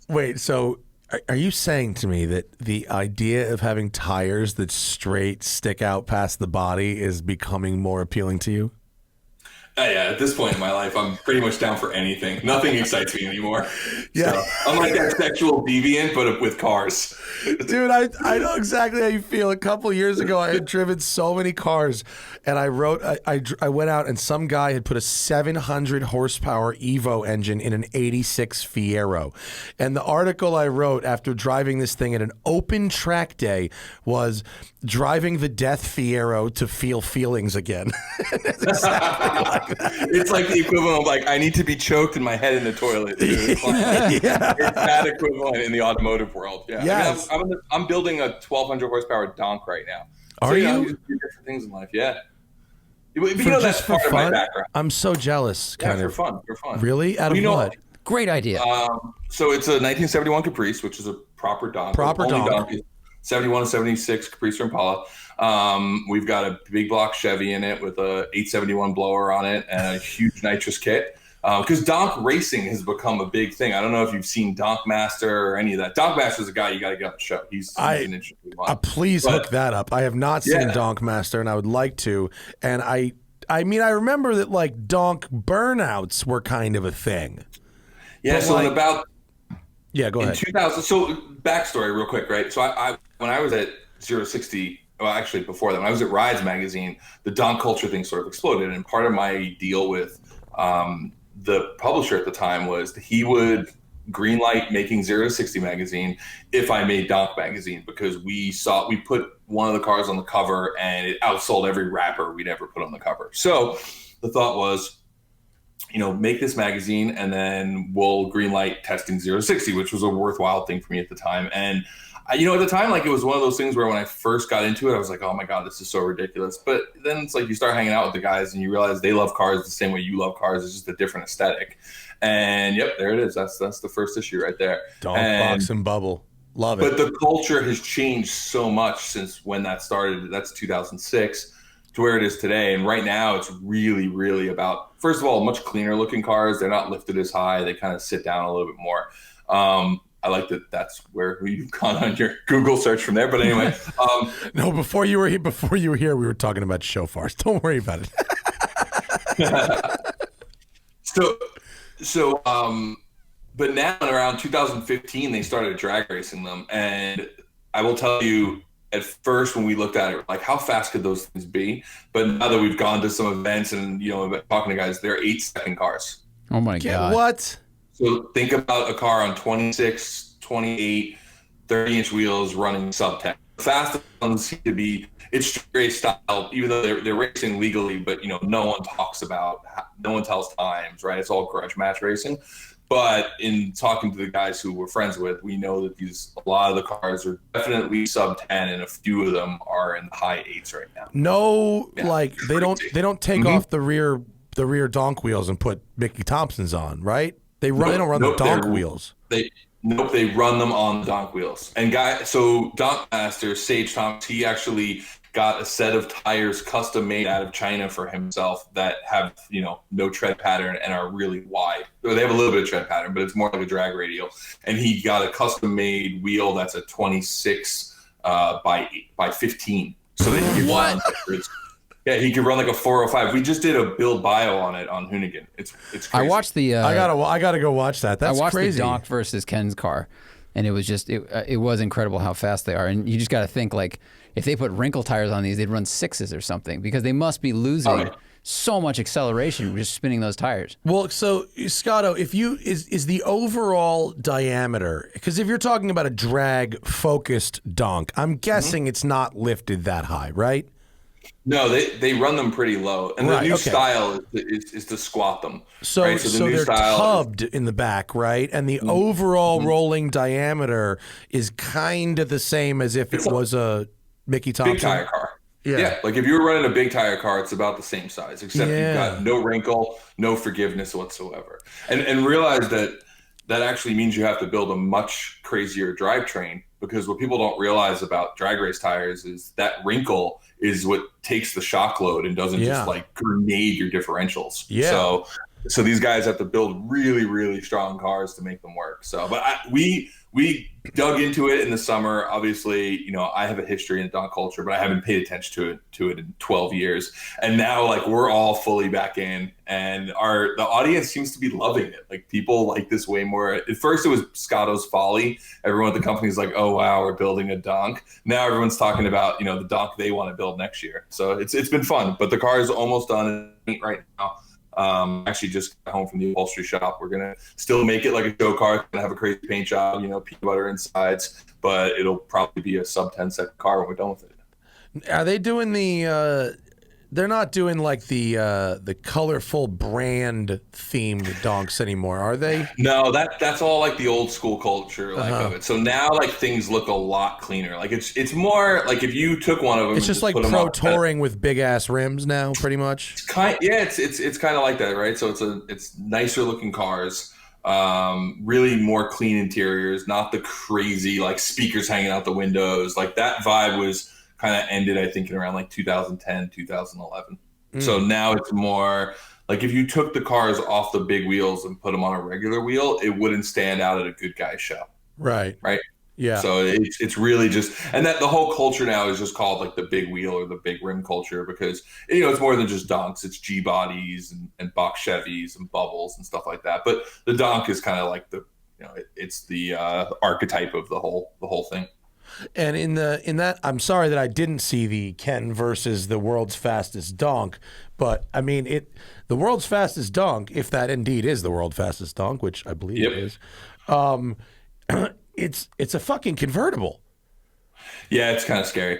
wait. So are you saying to me that the idea of having tires that straight stick out past the body is becoming more appealing to you? Yeah, at this point in my life, I'm pretty much down for anything. Nothing excites me anymore. Yeah. So, I'm like that sexual deviant, but with cars. Dude, I know exactly how you feel. A couple of years ago, I had driven so many cars, and I went out, and some guy had put a 700 horsepower Evo engine in an 86 Fiero. And the article I wrote after driving this thing at an open track day was driving the Death Fiero to feel feelings again. It's exactly like that. It's like the equivalent of like, I need to be choked in my head in the toilet. Dude. It's that equivalent in the automotive world. Yeah. Yes. I mean, I'm building a 1,200 horsepower donk right now. Are you? You do different things in life. Yeah. But Just for fun? I'm so jealous. Yeah, for fun. Really? Out of what? Great idea. So it's a 1971 Caprice, which is a proper donk. Proper donk. 71 and 76 Caprice or Impala. We've got a big block Chevy in it with a 871 blower on it and a huge nitrous kit. Because donk racing has become a big thing. I don't know if you've seen Donk Master or any of that. Donk Master is a guy you got to get on the show. He's an interesting one. Please hook that up. I have not seen Donk Master, and I would like to. And I mean, I remember that like donk burnouts were kind of a thing. Yeah. But so like, go ahead. 2000. So backstory, real quick, right? So I when I was at 060. Well, actually, before that, when I was at Rides magazine, the donk culture thing sort of exploded. And part of my deal with the publisher at the time was that he would greenlight making 060 magazine if I made donk magazine, because we put one of the cars on the cover and it outsold every wrapper we'd ever put on the cover. So the thought was, make this magazine and then we'll greenlight testing 060, which was a worthwhile thing for me at the time. And at the time, like, it was one of those things where when I first got into it, I was like, oh my God, this is so ridiculous. But then it's like you start hanging out with the guys and you realize they love cars the same way you love cars. It's just a different aesthetic. And yep, there it is. That's the first issue right there. Donk box and bubble. Love it. But the culture has changed so much since when that started. That's 2006 to where it is today. And right now it's really, really about, first of all, much cleaner looking cars. They're not lifted as high. They kind of sit down a little bit more. I like that. That's where you've gone on your Google search from there. But anyway, no. Before you were here, we were talking about shofars. Don't worry about it. But now around 2015, they started drag racing them, and I will tell you, at first when we looked at it, like, how fast could those things be? But now that we've gone to some events and talking to guys, they're 8-second cars. Oh my God! What? So think about a car on 26, 28, 30-inch wheels running sub-10. The fastest ones seem to be, it's street race style, even though they're racing legally, but no one tells times, right? It's all grudge match racing. But in talking to the guys who we're friends with, we know that a lot of the cars are definitely sub-10, and a few of them are in the high 8s right now. No, yeah, like they don't take off the rear donk wheels and put Mickey Thompsons on, right? They don't run the donk wheels. They run them on the donk wheels. And so Donk Master, Sage Thomas, he actually got a set of tires custom made out of China for himself that have, no tread pattern and are really wide. They have a little bit of tread pattern, but it's more like a drag radial. And he got a custom made wheel that's a 26 by 15. So that he can Yeah, he could run like a 405. We just did a build bio on it on Hoonigan. It's crazy. I watched the. I gotta go watch that. That's crazy. I watched the donk versus Ken's car. and it was just it was incredible how fast they are. And you just got to think, like, if they put wrinkle tires on these, they'd run 6s or something, because they must be losing so much acceleration just spinning those tires. Well, so Scotto, if you is the overall diameter, because if you're talking about a drag focused donk, I'm guessing it's not lifted that high, right? No, they run them pretty low, and the new style is to squat them. So, right? so they're tubbed in the back, right? And the overall rolling diameter is kind of the same as if it was a Mickey Thompson big tire car. Yeah, like if you were running a big tire car, it's about the same size, except you've got no wrinkle, no forgiveness whatsoever. And realize that actually means you have to build a much crazier drivetrain, because what people don't realize about drag race tires is that wrinkle is what takes the shock load and doesn't just like grenade your differentials. Yeah. So these guys have to build really, really strong cars to make them work. So, but we dug into it in the summer. Obviously, you know, I have a history in donk culture, but I haven't paid attention to it in 12 years. And now, like, we're all fully back in, and the audience seems to be loving it. Like, people like this way more. At first, it was Scotto's folly. Everyone at the company's like, "Oh wow, we're building a donk." Now everyone's talking about, you know, the donk they want to build next year. So it's been fun. But the car is almost done right now. Actually just got home from the upholstery shop. We're gonna still make it like a show car. It's gonna have a crazy paint job, you know, peanut butter insides, but it'll probably be a sub 10-second car when we're done with it. Are they doing the they're not doing like the colorful brand themed donks anymore, are they? No, that's all like the old school culture of it. So now like things look a lot cleaner. Like it's more like if you took one of them, it's just like pro touring with big ass rims now, pretty much. It's kind of like that, right? So it's nicer looking cars, really more clean interiors, not the crazy like speakers hanging out the windows. Like that vibe was kind of ended, I think, in around like 2010, 2011. So now it's more like if you took the cars off the big wheels and put them on a regular wheel, it wouldn't stand out at a good guy show. Right. Yeah. So it's really just, and that the whole culture now is just called like the big wheel or the big rim culture, because, you know, it's more than just donks. It's G bodies and box Chevys and bubbles and stuff like that. But the donk is kind of like the, you know, it's the archetype of the whole thing. And in that, I'm sorry that I didn't see the Ken versus the world's fastest donk, but I mean the world's fastest donk, if that indeed is the world's fastest donk, which I believe it is, it's a fucking convertible. Yeah, it's kind of scary.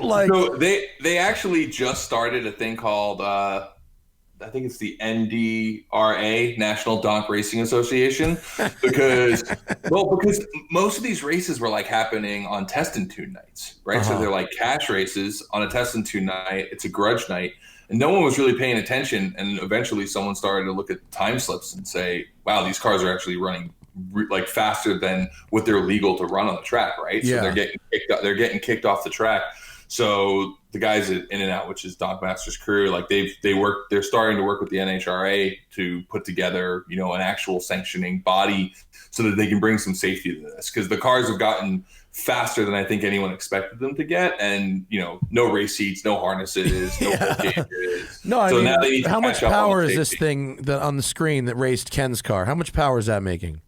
Like, so they actually just started a thing called I think it's the NDRA, National Donk Racing Association, because most of these races were like happening on test and tune nights, right? So they're like cash races on a test and tune night. It's a grudge night, and no one was really paying attention. And eventually, someone started to look at time slips and say, "Wow, these cars are actually running like faster than what they're legal to run on the track, right?" So they're getting kicked off the track. So the guys at In and Out, which is Donk Masters crew, like they're starting to work with the NHRA to put together, you know, an actual sanctioning body so that they can bring some safety to this, because the cars have gotten faster than I think anyone expected them to get, and, you know, no race seats, no harnesses, no gauges. No, I mean, now they need how much power is this thing that on the screen that raced Ken's car? How much power is that making?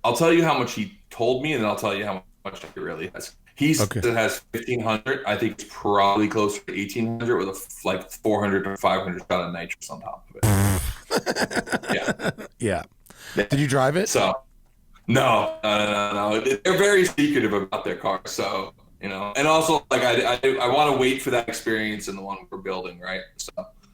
I'll tell you how much he told me, and then I'll tell you how much it really has. It has 1,500. I think it's probably closer to 1,800 with like 400 to 500 shot of nitrous on top of it. Yeah. Did you drive it? So, no. They're very secretive about their cars. So, you know, and also like I want to wait for that experience in the one we're building, right? So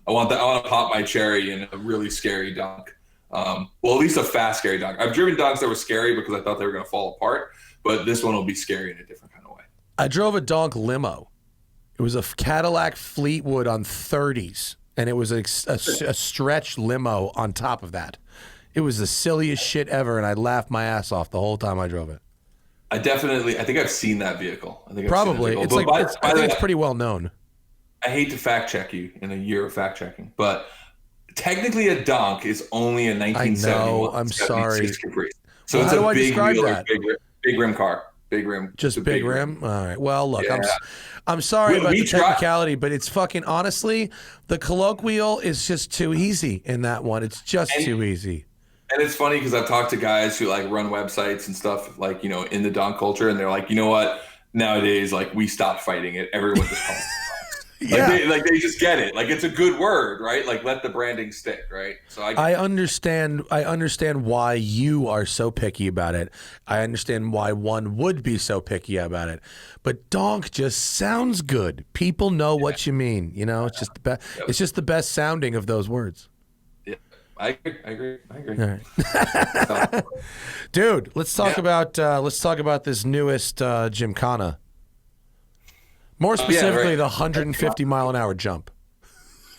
I want to pop my cherry in a really scary donk. Well, at least a fast, scary donk. I've driven donks that were scary because I thought they were going to fall apart, but this one will be scary in a different kind of way. I drove a donk limo. It was a Cadillac Fleetwood on 30s, and it was a stretch limo on top of that. It was the silliest shit ever, and I laughed my ass off the whole time I drove it. I think I've seen that vehicle. I think probably. It's like, I think it's pretty well known. I hate to fact check you in a year of fact checking, but technically a donk is only a 1971. I know. I'm sorry. Caprice. So it's a big wheel, big rim car. Big rim. Just big rim? All right. Well, look, I'm sorry about the technicality, but it's fucking, honestly, the colloquial is just too easy in that one. It's just too easy. And it's funny because I've talked to guys who like run websites and stuff like, in the donk culture, and they're like, you know what? Nowadays, like we stopped fighting it. Everyone just calls it donks. Like they just get it. Like it's a good word, right? Like let the branding stick, right? So I understand why you are so picky about it. I understand why one would be so picky about it. But donk just sounds good. People know what you mean. It's just the best. It's just the best sounding of those words. I agree. All right. Dude, let's talk about this newest Gymkhana. More specifically, the 150 mile an hour jump.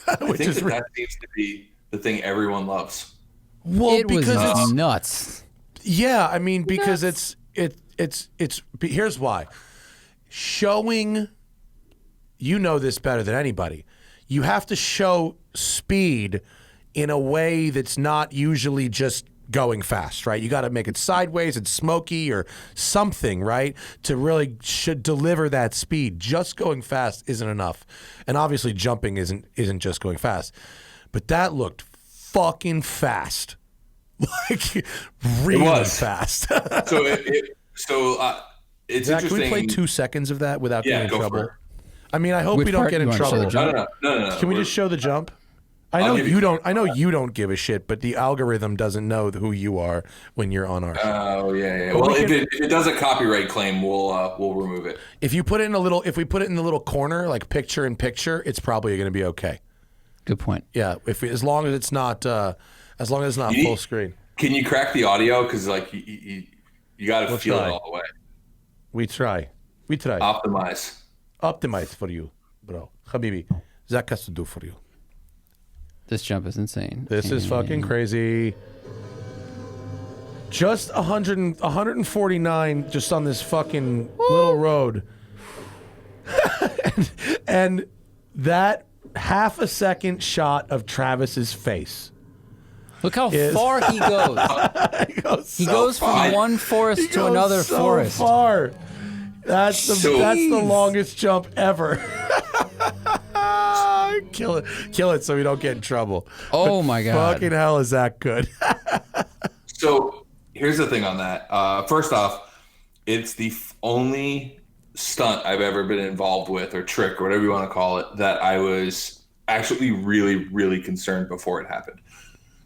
I think that seems to be the thing everyone loves. Well, because it's nuts. Yeah, I mean, because it's here's why. Showing, this better than anybody. You have to show speed in a way that's not usually just going fast, right? You got to make it sideways and smoky or something, right? To really should deliver that speed. Just going fast isn't enough. And obviously jumping isn't just going fast. But that looked fucking fast. Like really fast. It's Zach, interesting. can we play 2 seconds of that without getting in trouble? I mean, I hope Which we don't part get you in wanna show trouble. the No. Can we just show the jump? I know you don't give a shit, but the algorithm doesn't know who you are when you're on our show. Oh yeah. Well, if it does a copyright claim, we'll remove it. If we put it in the little corner, like picture in picture, it's probably going to be okay. Good point. Yeah, as long as it's not full screen. Can you crack the audio? Because like you got to feel it all the way. We try. Optimize for you, bro. Habibi, Zach has to do for you. This jump is insane. This is fucking crazy. Just 149 just on this fucking little road. and that half a second shot of Travis's face. Look how far he goes. He goes from one forest to another forest. Far. That's the longest jump ever. Kill it so we don't get in trouble. Oh my god. Fucking hell, is that good? So here's the thing on that. First off, it's the only stunt I've ever been involved with, or trick, or whatever you want to call it, that I was actually really, really concerned before it happened.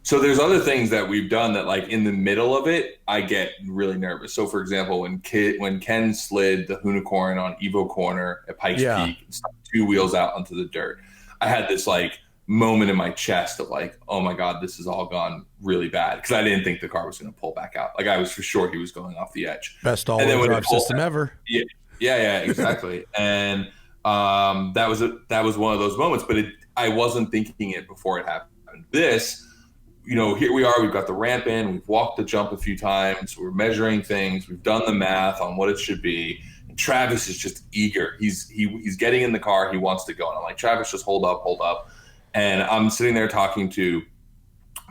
So there's other things that we've done that, like in the middle of it, I get really nervous. So for example, when Ken slid the Hoonicorn on Evo Corner at Pikes Peak and stuck 2 wheels out onto the dirt, I had this like moment in my chest of like, oh my God, this has all gone really bad. Because I didn't think the car was going to pull back out. Like I was for sure he was going off the edge. Best all-wheel drive system ever. Yeah, exactly. And that was one of those moments, but I wasn't thinking it before it happened. This, here we are, we've got the ramp in, we've walked the jump a few times, we're measuring things, we've done the math on what it should be. And Travis is just eager. He's getting in the car, he wants to go. And I'm like, Travis, just hold up. And I'm sitting there talking to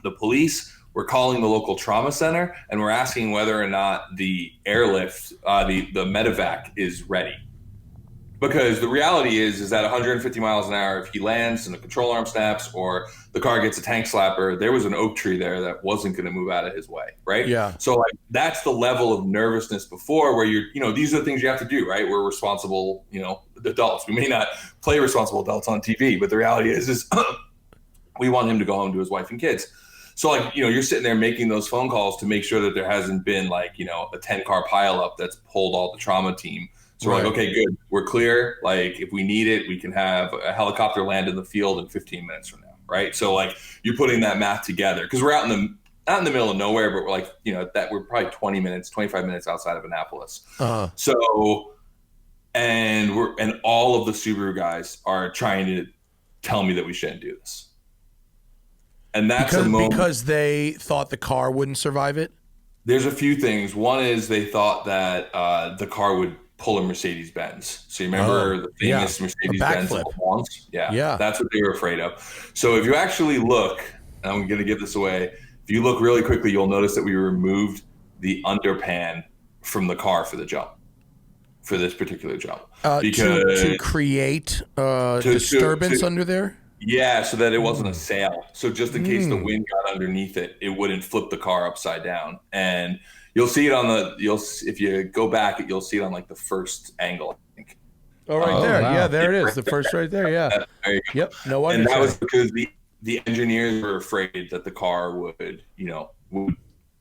the police. We're calling the local trauma center, and we're asking whether or not the airlift, the medevac is ready. Because the reality is that 150 miles an hour, if he lands and the control arm snaps or the car gets a tank slapper, there was an oak tree there that wasn't going to move out of his way, right? Yeah. So like that's the level of nervousness before where these are the things you have to do, right? We're responsible, adults. We may not play responsible adults on TV, but the reality is we want him to go home to his wife and kids. So like, you're sitting there making those phone calls to make sure that there hasn't been like, a 10-car pileup that's pulled all the trauma team. So we're like, okay, good. We're clear. Like if we need it, we can have a helicopter land in the field in 15 minutes from now. Right. So like you're putting that math together because we're not in the middle of nowhere, but we're like, that we're probably 25 minutes outside of Annapolis. Uh-huh. So, and all of the Subaru guys are trying to tell me that we shouldn't do this. And that's because they thought the car wouldn't survive it. There's a few things. One is they thought that the car would pull a Mercedes-Benz. So you remember the famous Mercedes-Benz once? Yeah. That's what they were afraid of. So if you actually look, and I'm going to give this away, if you look really quickly, you'll notice that we removed the underpan from the car for the jump, for this particular jump. To create disturbance under there? Yeah, so that it wasn't a sail. So just in case the wind got underneath it, it wouldn't flip the car upside down. And you'll see it on if you go back, you'll see it on like the first angle, I think. Oh, right there. wow. Yeah, there it is. The first right there. Yeah. There you go. Yep. No wonder. And that was because the engineers were afraid that the car would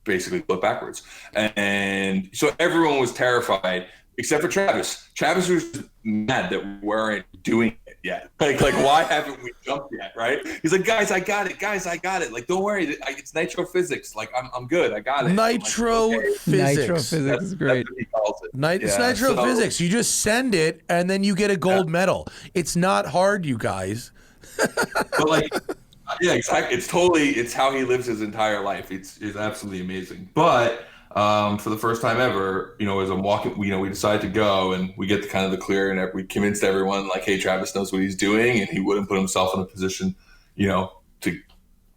basically flip backwards. And so everyone was terrified except for Travis. Travis was just mad that we weren't doing it yet. Like why haven't we jumped yet, right? He's like, guys, I got it. Guys, I got it. Like, don't worry. It's nitro physics. Like, I'm good. I got it. Nitro physics. Nitro physics is great. That's what he calls it. It's nitro physics. You just send it, and then you get a gold medal. It's not hard, you guys. But like, yeah, exactly. It's how he lives his entire life. It's absolutely amazing. But for the first time ever, as I'm walking, we decided to go, and we get the kind of the clear, and we convinced everyone like, hey, Travis knows what he's doing, and he wouldn't put himself in a position, to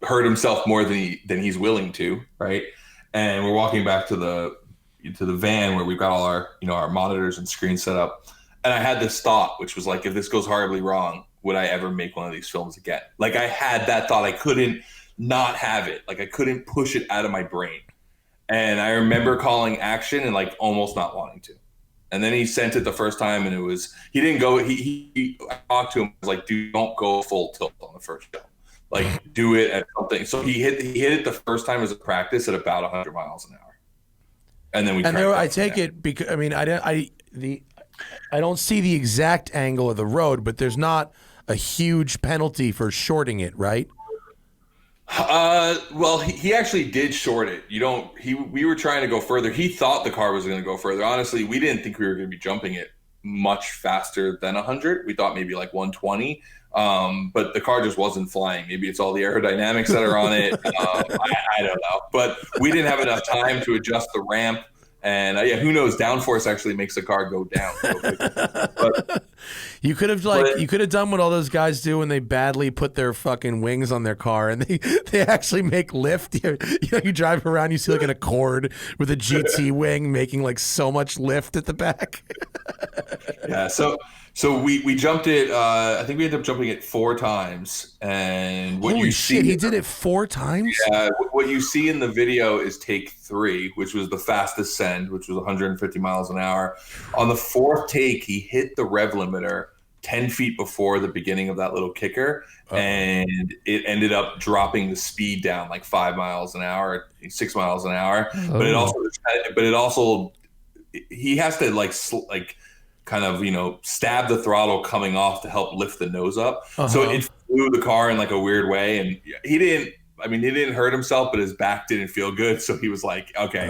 hurt himself more than he's willing to, right? And we're walking back to the van where we've got all our our monitors and screens set up, and I had this thought, which was like, if this goes horribly wrong, would I ever make one of these films again? Like, I had that thought. I couldn't not have it. Like, I couldn't push it out of my brain. And I remember calling action and like almost not wanting to. And then he sent it the first time, and he didn't go. He I talked to him, I was like, dude, don't go full tilt on the first show. Like, do it at something. So he hit it the first time as a practice at about 100 miles an hour. And then I take it because I don't see the exact angle of the road, but there's not a huge penalty for shorting it, right? Well, he actually did short it. We were trying to go further. He thought the car was going to go further. Honestly, we didn't think we were going to be jumping it much faster than 100. We thought maybe like 120. But the car just wasn't flying. Maybe it's all the aerodynamics that are on it. I don't know. But we didn't have enough time to adjust the ramp. And who knows? Downforce actually makes the car go down. But you could have done what all those guys do when they badly put their fucking wings on their car, and they actually make lift. You drive around, you see like an Accord with a GT wing making like so much lift at the back. Yeah. So we jumped it. I think we ended up jumping it 4 times. And holy shit, he did it 4 times? Yeah. What you see in the video is take 3, which was the fastest send, which was 150 miles an hour. On the 4th take, he hit the rev limiter 10 feet before the beginning of that little kicker. And it ended up dropping the speed down like 5 miles an hour, 6 miles an hour. But it also, he has to kind of stab the throttle coming off to help lift the nose up. So it flew the car in like a weird way, and he didn't hurt himself, but his back didn't feel good, so he was like, okay,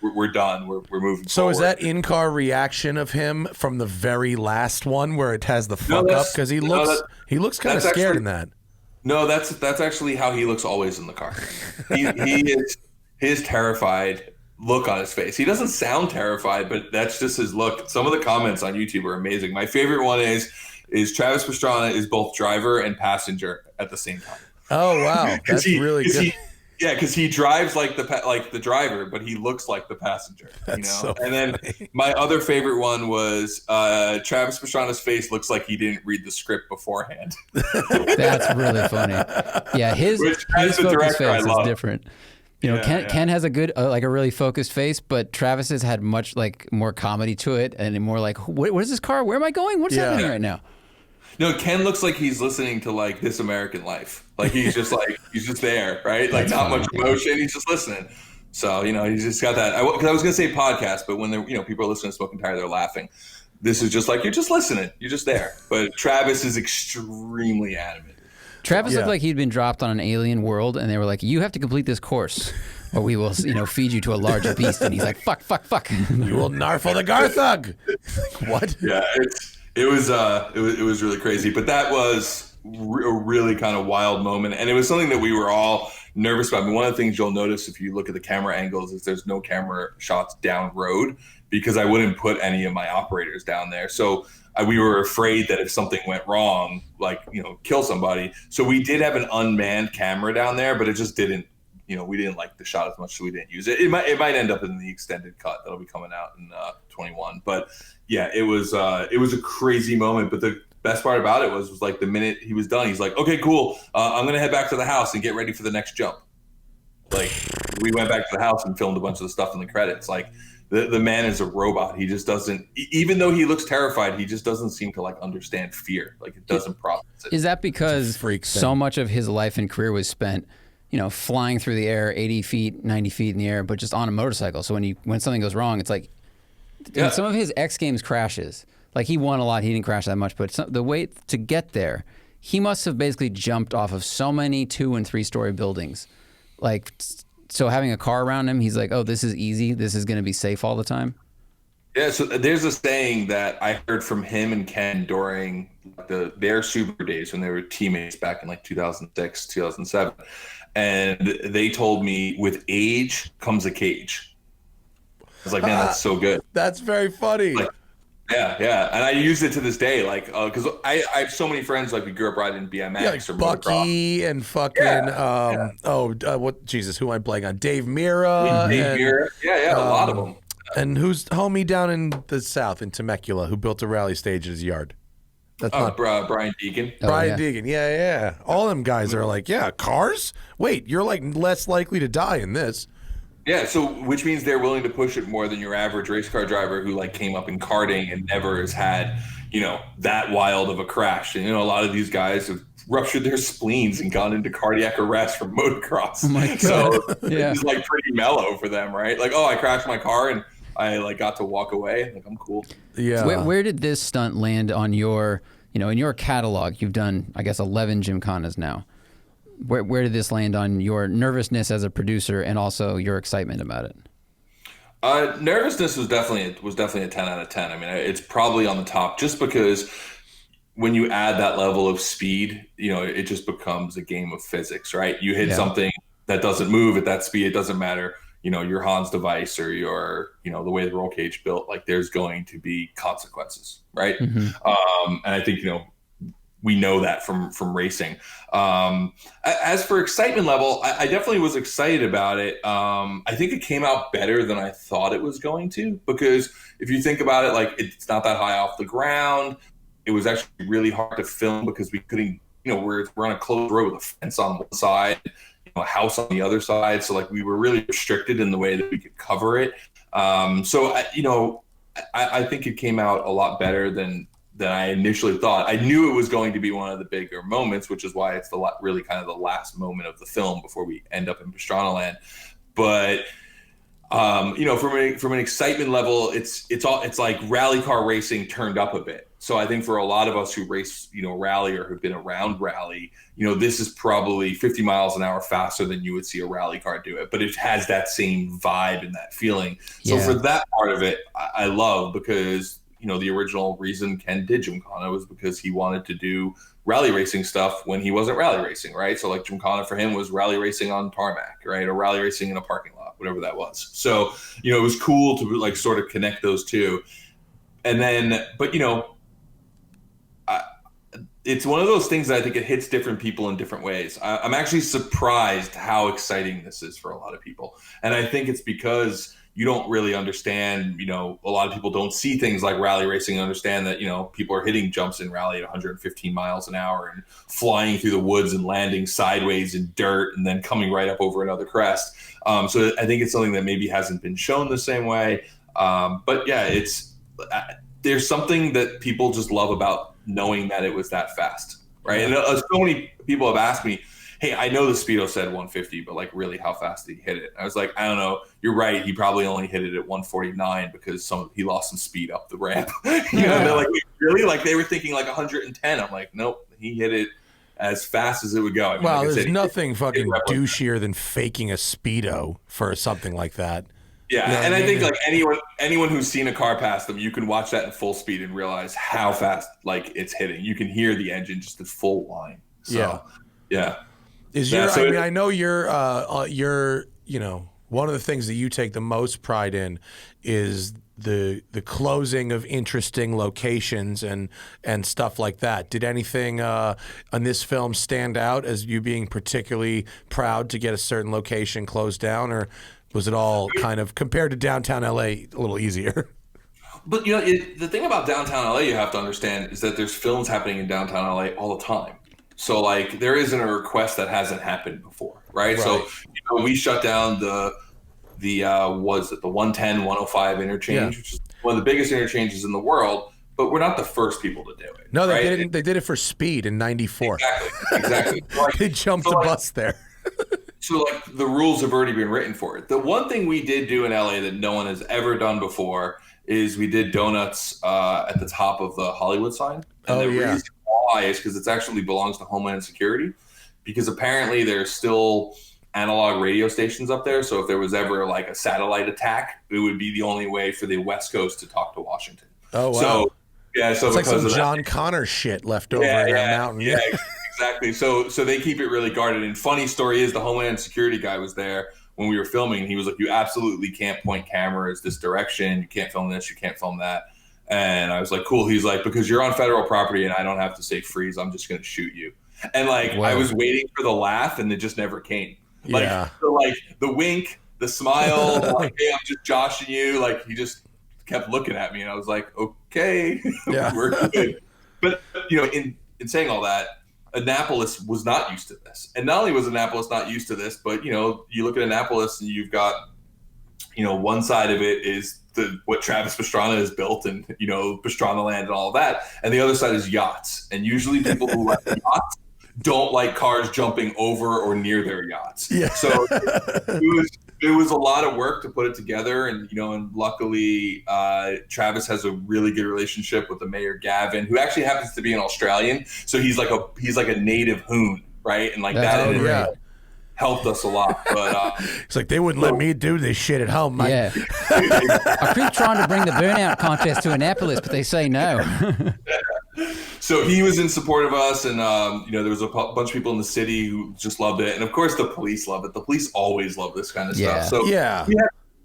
we're done, we're moving forward. Is that in-car reaction of him from the very last one where it has the fuck up? Because he looks kind of scared in that. No, that's actually how he looks always in the car. He is terrified look on his face. He doesn't sound terrified, but that's just his look. Some of the comments on YouTube are amazing. My favorite one is Travis Pastrana is both driver and passenger at the same time. Oh wow, that's really good. Because he drives like the driver, but he looks like the passenger. So and then my other favorite one was Travis Pastrana's face looks like he didn't read the script beforehand. That's really funny. Yeah, his focus face is different. Ken has a good, a really focused face, but Travis has had much more comedy to it and more like, what is this car? Where am I going? What's happening right now? No, Ken looks like he's listening to This American Life. Like he's just he's just there, right? Like not much emotion. He's just listening. So, he's just got that. Because I was going to say podcast, but when people are listening to Smoking Tire, they're laughing. This is just you're just listening. You're just there. But Travis is extremely animated. Travis looked like he'd been dropped on an alien world, and they were like, you have to complete this course, or we will, feed you to a larger beast. And he's like, fuck. You will narfle the Garthug. What? Yeah, it was really crazy. But that was a really kind of wild moment. And it was something that we were all nervous about. I mean, one of the things you'll notice if you look at the camera angles is there's no camera shots down road, because I wouldn't put any of my operators down there. So we were afraid that if something went wrong, kill somebody. So we did have an unmanned camera down there, but it just didn't, we didn't like the shot as much, so we didn't use it. It might end up in the extended cut that'll be coming out in 21. But yeah, it was a crazy moment. But best part about it was like the minute he was done, he's like, okay, cool. I'm going to head back to the house and get ready for the next jump. Like, we went back to the house and filmed a bunch of the stuff in the credits. Like, the man is a robot. He just doesn't, even though he looks terrified, he just doesn't seem to like understand fear. Like, it doesn't process it. Is that because so much of his life and career was spent, flying through the air 80 feet, 90 feet in the air, but just on a motorcycle? So when something goes wrong, it's like, in some of his X Games crashes, like he won a lot, he didn't crash that much, but the way to get there, he must have basically jumped off of so many 2- and 3-story buildings. Like, so having a car around him, he's like, oh, this is easy. This is going to be safe all the time. Yeah, so there's a saying that I heard from him and Ken during their Subaru days when they were teammates back in like 2006, 2007. And they told me, with age comes a cage. I was like, man, that's so good. That's very funny. Like, yeah. And I use it to this day, like, because I have so many friends, like, we grew up riding BMX or Bucky motocross. and fucking, what, Jesus, who am I blanking on? Dave Mira. Mira. Yeah, a lot of them. And who's homie down in the South, in Temecula, who built a rally stage in his yard? That's Brian Deegan. Brian Deegan, yeah. All them guys are like, yeah, cars? Wait, you're like less likely to die in this. Yeah, so which means they're willing to push it more than your average race car driver who like came up in karting and never has had, that wild of a crash. And a lot of these guys have ruptured their spleens and gone into cardiac arrest from motocross. Oh my God. So it's like pretty mellow for them, right? Like, oh, I crashed my car and I like got to walk away. Like, I'm cool. Yeah. Where did this stunt land on your, in your catalog? You've done, I guess, 11 Gymkhanas now. Where did this land on your nervousness as a producer and also your excitement about it? Nervousness was definitely a 10 out of 10. I mean, it's probably on the top just because when you add that level of speed, it just becomes a game of physics, right? You hit something that doesn't move at that speed. It doesn't matter, your Hans device or your, the way the roll cage built, like there's going to be consequences, right? Mm-hmm. And I think, we know that from racing. As for excitement level, I definitely was excited about it. I think it came out better than I thought it was going to, because if you think about it, like it's not that high off the ground. It was actually really hard to film because we couldn't, we're on a closed road with a fence on one side, a house on the other side. So like we were really restricted in the way that we could cover it. So I think it came out a lot better than I initially thought. I knew it was going to be one of the bigger moments, which is why it's really kind of the last moment of the film before we end up in Pastrana Land. But from an excitement level, it's like rally car racing turned up a bit. So I think for a lot of us who race, rally or have been around rally, this is probably 50 miles an hour faster than you would see a rally car do it. But it has that same vibe and that feeling. So for that part of it, I love, because the original reason Ken did Gymkhana was because he wanted to do rally racing stuff when he wasn't rally racing, right? So like Gymkhana for him was rally racing on tarmac, right? Or rally racing in a parking lot, whatever that was. So, it was cool to like sort of connect those two. And then, but it's one of those things that I think it hits different people in different ways. I'm actually surprised how exciting this is for a lot of people. And I think it's because you don't really understand, a lot of people don't see things like rally racing and understand that, people are hitting jumps in rally at 115 miles an hour and flying through the woods and landing sideways in dirt and then coming right up over another crest. So I think it's something that maybe hasn't been shown the same way. But yeah, there's something that people just love about knowing that it was that fast, right? And so many people have asked me, hey, I know the Speedo said 150, but like really how fast did he hit it? I was like, I don't know. You're right. He probably only hit it at 149 because he lost some speed up the ramp. They're like, really? Like they were thinking like 110. I'm like, nope, he hit it as fast as it would go. I mean, well, there's nothing fucking douchier than faking a Speedo for something like that. Yeah, and I think like anyone who's seen a car pass them, you can watch that in full speed and realize how fast like it's hitting. You can hear the engine just at full line. So, yeah. I know you're one of the things that you take the most pride in is the closing of interesting locations and stuff like that. Did anything on this film stand out as you being particularly proud to get a certain location closed down, or was it all kind of, compared to downtown LA, a little easier? But the thing about downtown LA you have to understand is that there's films happening in downtown LA all the time. So like there isn't a request that hasn't happened before, right? So we shut down the 110 105 interchange, which is one of the biggest interchanges in the world, but we're not the first people to do it. No, they did it for speed in '94. Exactly. Like, they jumped the bus there. So like the rules have already been written for it. The one thing we did do in LA that no one has ever done before is we did donuts at the top of the Hollywood sign. And the reason why is because it actually belongs to Homeland Security, because apparently there's still analog radio stations up there. So if there was ever like a satellite attack, it would be the only way for the West Coast to talk to Washington. Oh, wow. So, so it's like some of John Connor shit left over in that mountain. Yeah, exactly. So they keep it really guarded. And funny story is the Homeland Security guy was there when we were filming. He was like, you absolutely can't point cameras this direction. You can't film this. You can't film that. And I was like, cool. He's like, because you're on federal property and I don't have to say freeze. I'm just going to shoot you. And like, I was waiting for the laugh and it just never came. Like, so like the wink, the smile, like, hey, I'm just joshing you. Like he just kept looking at me and I was like, okay, we're good. But in saying all that, Annapolis was not used to this. And not only was Annapolis not used to this, but you look at Annapolis and you've got, one side of it is what Travis Pastrana has built and, Pastrana Land and all of that. And the other side is yachts. And usually people who like yachts don't like cars jumping over or near their yachts. Yeah. So it was a lot of work to put it together. And, and luckily Travis has a really good relationship with the mayor, Gavin, who actually happens to be an Australian. So he's like a native hoon, right? And like that helped us a lot. But it's like they wouldn't let me do this shit at home, mate. Yeah. I keep trying to bring the burnout contest to Annapolis, but they say no. So he was in support of us, and there was a bunch of people in the city who just loved it, and of course the police love it. The police always love this kind of stuff. So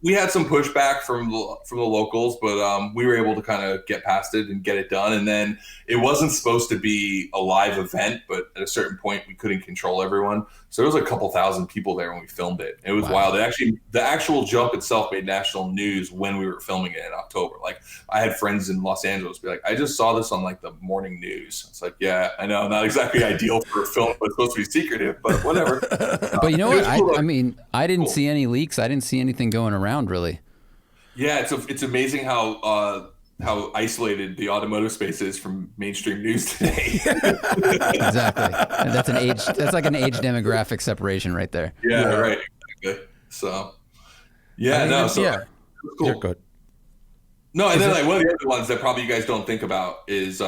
we had some pushback from the locals, but we were able to kind of get past it and get it done. And then it wasn't supposed to be a live event, but at a certain point we couldn't control everyone. So there was a couple thousand people there when we filmed it. It was wild. The actual jump itself made national news when we were filming it in October. Like I had friends in Los Angeles be like, I just saw this on like the morning news. It's like, yeah, I know, not exactly ideal for a film, but it's supposed to be secretive, but whatever. But you know what? I mean, I didn't see any leaks. I didn't see anything going around really. Yeah, it's amazing how isolated the automotive space is from mainstream news today. Exactly. That's like an age demographic separation right there. Yeah. Right. Exactly. So cool. You're good. No, and then like one of the other ones that probably you guys don't think about is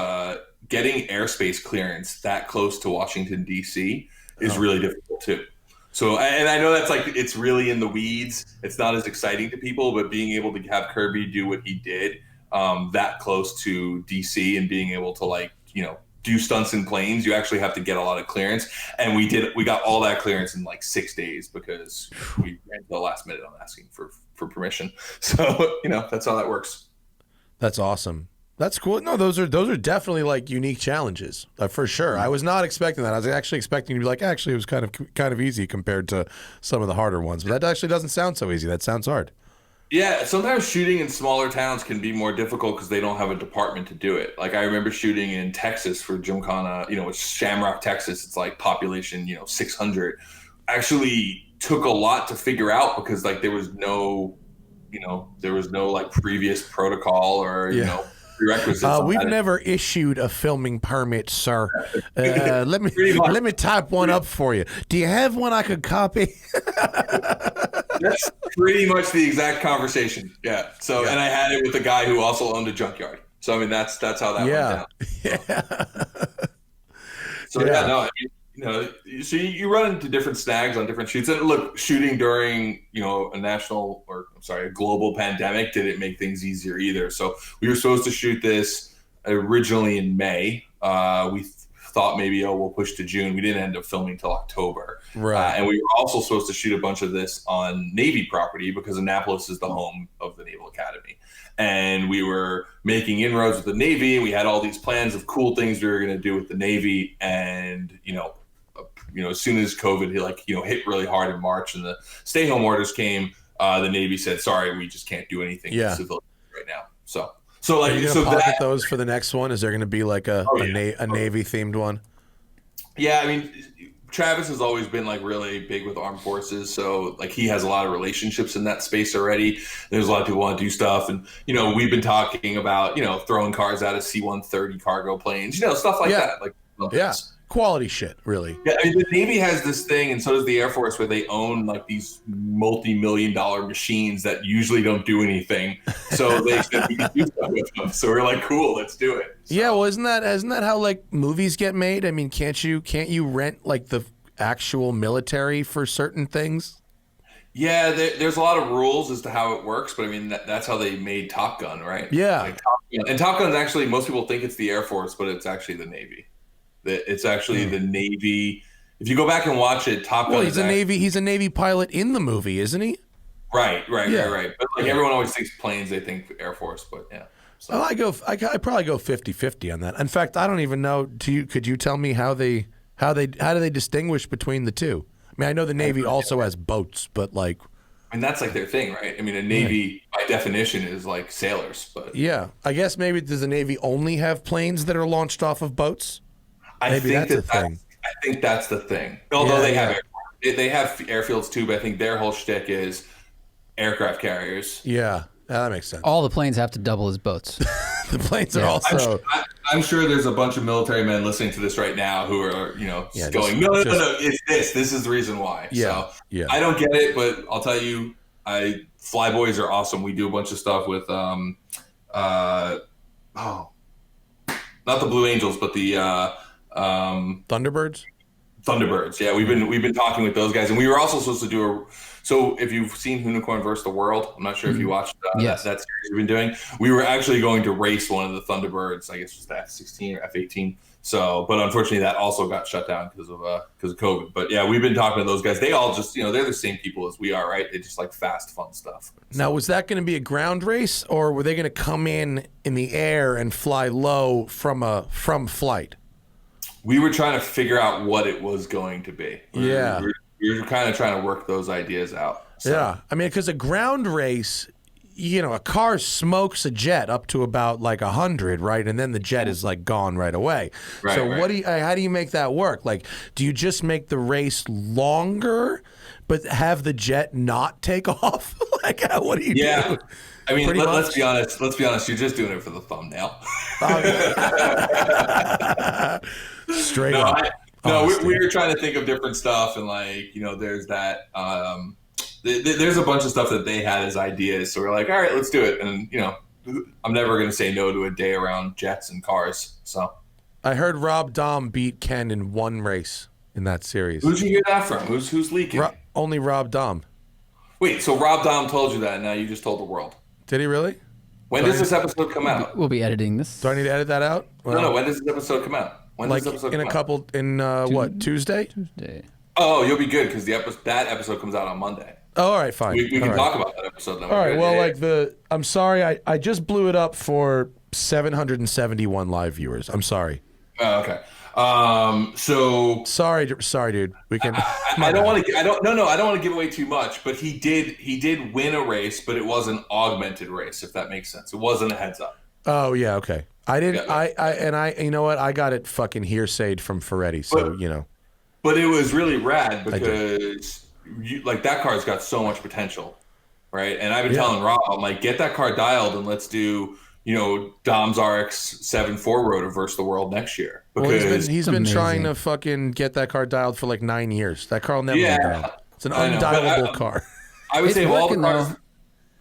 getting airspace clearance that close to Washington D.C. is really difficult too. So, and I know that's like, it's really in the weeds. It's not as exciting to people, but being able to have Kirby do what he did that close to DC and being able to do stunts in planes, you actually have to get a lot of clearance. And we got all that clearance in like 6 days because we ran to the last minute on asking for permission. So, that's how that works. That's awesome. That's cool. No, those are definitely like unique challenges for sure. I was not expecting that. I was actually expecting to be like, actually, it was kind of easy compared to some of the harder ones. But that actually doesn't sound so easy. That sounds hard. Yeah, sometimes shooting in smaller towns can be more difficult because they don't have a department to do it. Like I remember shooting in Texas for Gymkhana, it's Shamrock, Texas. It's like population, 600. Actually took a lot to figure out because like there was no like previous protocol or prerequisites. We've never issued a filming permit, sir. Let me type one up for you. Do you have one I could copy? That's pretty much the exact conversation. Yeah. So, and I had it with a guy who also owned a junkyard. So, I mean, that's how that went down. So, so you run into different snags on different shoots. And look, shooting during, a global pandemic didn't make things easier either. So we were supposed to shoot this originally in May. We thought maybe, we'll push to June. We didn't end up filming till October. Right. And we were also supposed to shoot a bunch of this on Navy property because Annapolis is the home of the Naval Academy. And we were making inroads with the Navy. We had all these plans of cool things we were going to do with the Navy. And, as soon as COVID hit really hard in March and the stay-home orders came, the Navy said, sorry, we just can't do anything with civilians right now. So So like, Are you gonna pocket those for the next one? Is there gonna be like a Navy themed one? Yeah, I mean, Travis has always been like really big with armed forces, so like he has a lot of relationships in that space already. There's a lot of people want to do stuff, and we've been talking about throwing cars out of C-130 cargo planes, stuff like that. Like quality shit, really. Yeah, I mean, the Navy has this thing, and so does the Air Force, where they own like these multi-million-dollar machines that usually don't do anything. So we can do stuff with them. So we're like, cool, let's do it. So. Yeah, well, isn't that how like movies get made? I mean, can't you rent like the actual military for certain things? Yeah, there's a lot of rules as to how it works, but I mean that's how they made Top Gun, right? Yeah, like Top Gun. And Top Gun's actually, most people think it's the Air Force, but it's actually the Navy. It's actually the Navy. If you go back and watch it, Top Gun. Well, he's a Navy pilot in the movie, isn't he? Right. But like everyone always thinks planes, they think Air Force, but yeah. So. Well, I probably go 50-50 on that. In fact, I don't even know. Could you tell me how do they distinguish between the two? I mean, I know the Navy also has boats, but like. I mean, that's like their thing, right? I mean, a Navy by definition is like sailors, but. Yeah, I guess maybe does the Navy only have planes that are launched off of boats? I think that's the thing. Although they have airfields too, but I think their whole shtick is aircraft carriers. Yeah, that makes sense. All the planes have to double as boats. The planes are also. I'm sure there's a bunch of military men listening to this right now who are going, no, it's this. This is the reason why. Yeah, so I don't get it, but I'll tell you, Flyboys are awesome. We do a bunch of stuff with not the Blue Angels, but the Thunderbirds. Yeah, we've been talking with those guys, and we were also supposed to do so if you've seen Hoonicorn versus the World, I'm not sure if you watched that series we've been doing. We were actually going to race one of the Thunderbirds, I guess it was the F-16 or F-18. So, but unfortunately that also got shut down because of COVID. But yeah, we've been talking to those guys. They all just, they're the same people as we are, right? They just like fast, fun stuff. So. Now, was that going to be a ground race, or were they going to come in the air and fly low from flight? We were trying to figure out what it was going to be. We were kind of trying to work those ideas out. So. Yeah. I mean, because a ground race, a car smokes a jet up to about like 100, right? And then the jet is like gone right away. Right, so how do you make that work? Like, do you just make the race longer, but have the jet not take off? Like, what do you do? I mean, let's be honest. You're just doing it for the thumbnail. Straight up. We were trying to think of different stuff, and like, there's that. There's a bunch of stuff that they had as ideas, so we're like, all right, let's do it. And I'm never going to say no to a day around jets and cars. So I heard Rob Dahm beat Ken in one race in that series. Who'd you hear that from? Who's leaking? Only Rob Dahm. Wait, so Rob Dahm told you that, and now you just told the world? Did he really? When does this episode come out? We'll be editing this. Do I need to edit that out? Well, no. When does this episode come out? When does this episode come out? Tuesday? Tuesday. Oh, you'll be good because that episode comes out on Monday. Oh, all right, fine. We can talk about that episode. Then all right. Well, I'm sorry. I just blew it up for 771 live viewers. I'm sorry. Oh, okay. So sorry, dude. We can. I don't want to give away too much, but he did win a race, but it was an augmented race, if that makes sense. It wasn't a heads up. Oh yeah, okay. I didn't. Yeah. You know what? I got it fucking hearsayed from Ferretti, so But it was really rad because that car's got so much potential, right? And I've been telling Rob, I'm like, get that car dialed and let's do Dahm's RX 7.4 rotor versus the world next year. Because he's been trying to fucking get that car dialed for like 9 years. That car will never get dialed. It's an undialable car. I would say of all the cars,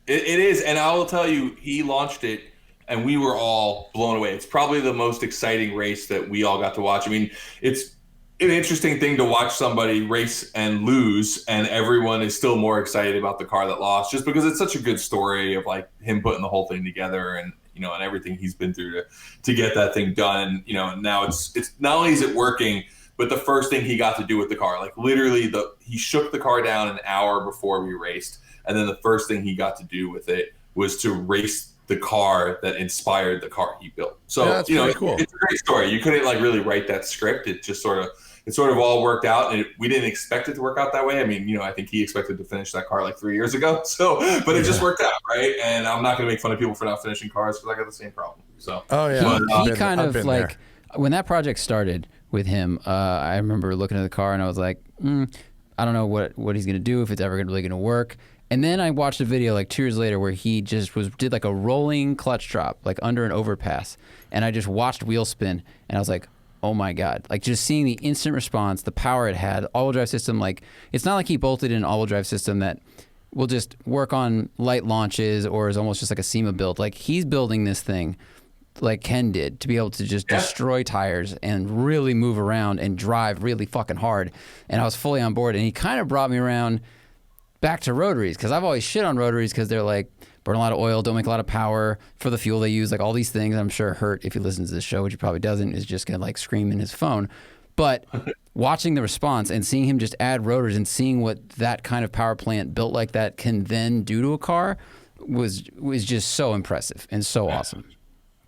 it is. And I will tell you, he launched it and we were all blown away. It's probably the most exciting race that we all got to watch. I mean, it's an interesting thing to watch somebody race and lose, and everyone is still more excited about the car that lost, just because it's such a good story of like him putting the whole thing together and and everything he's been through to get that thing done. And now it's not only is it working, but the first thing he got to do with the car, like literally he shook the car down an hour before we raced, and then the first thing he got to do with it was to race the car that inspired the car he built. So that's pretty cool. It's a great story. You couldn't like really write that script. It just sort of it sort of all worked out, and we didn't expect it to work out that way. I mean, you know, I think he expected to finish that car like 3 years ago. So, but it just worked out, right? And I'm not going to make fun of people for not finishing cars because I got the same problem. So, he kind of like when that project started with him. I remember looking at the car and I was like, I don't know what he's going to do, if it's ever really going to work. And then I watched a video like 2 years later where he just did like a rolling clutch drop, like under an overpass. And I just watched wheel spin and I was like, oh my God. Like just seeing the instant response, the power it had, all-wheel drive system. Like it's not like he bolted in an all-wheel drive system that will just work on light launches or is almost just like a SEMA build. Like he's building this thing like Ken did to be able to just destroy tires and really move around and drive really fucking hard. And I was fully on board. And he kind of brought me around back to rotaries, because I've always shit on rotaries because they're like burn a lot of oil, don't make a lot of power for the fuel they use, like all these things. I'm sure Hurt, if he listens to this show, which he probably doesn't, is just gonna like scream in his phone. But watching the response and seeing him just add rotors and seeing what that kind of power plant built like that can then do to a car was just so impressive and so awesome.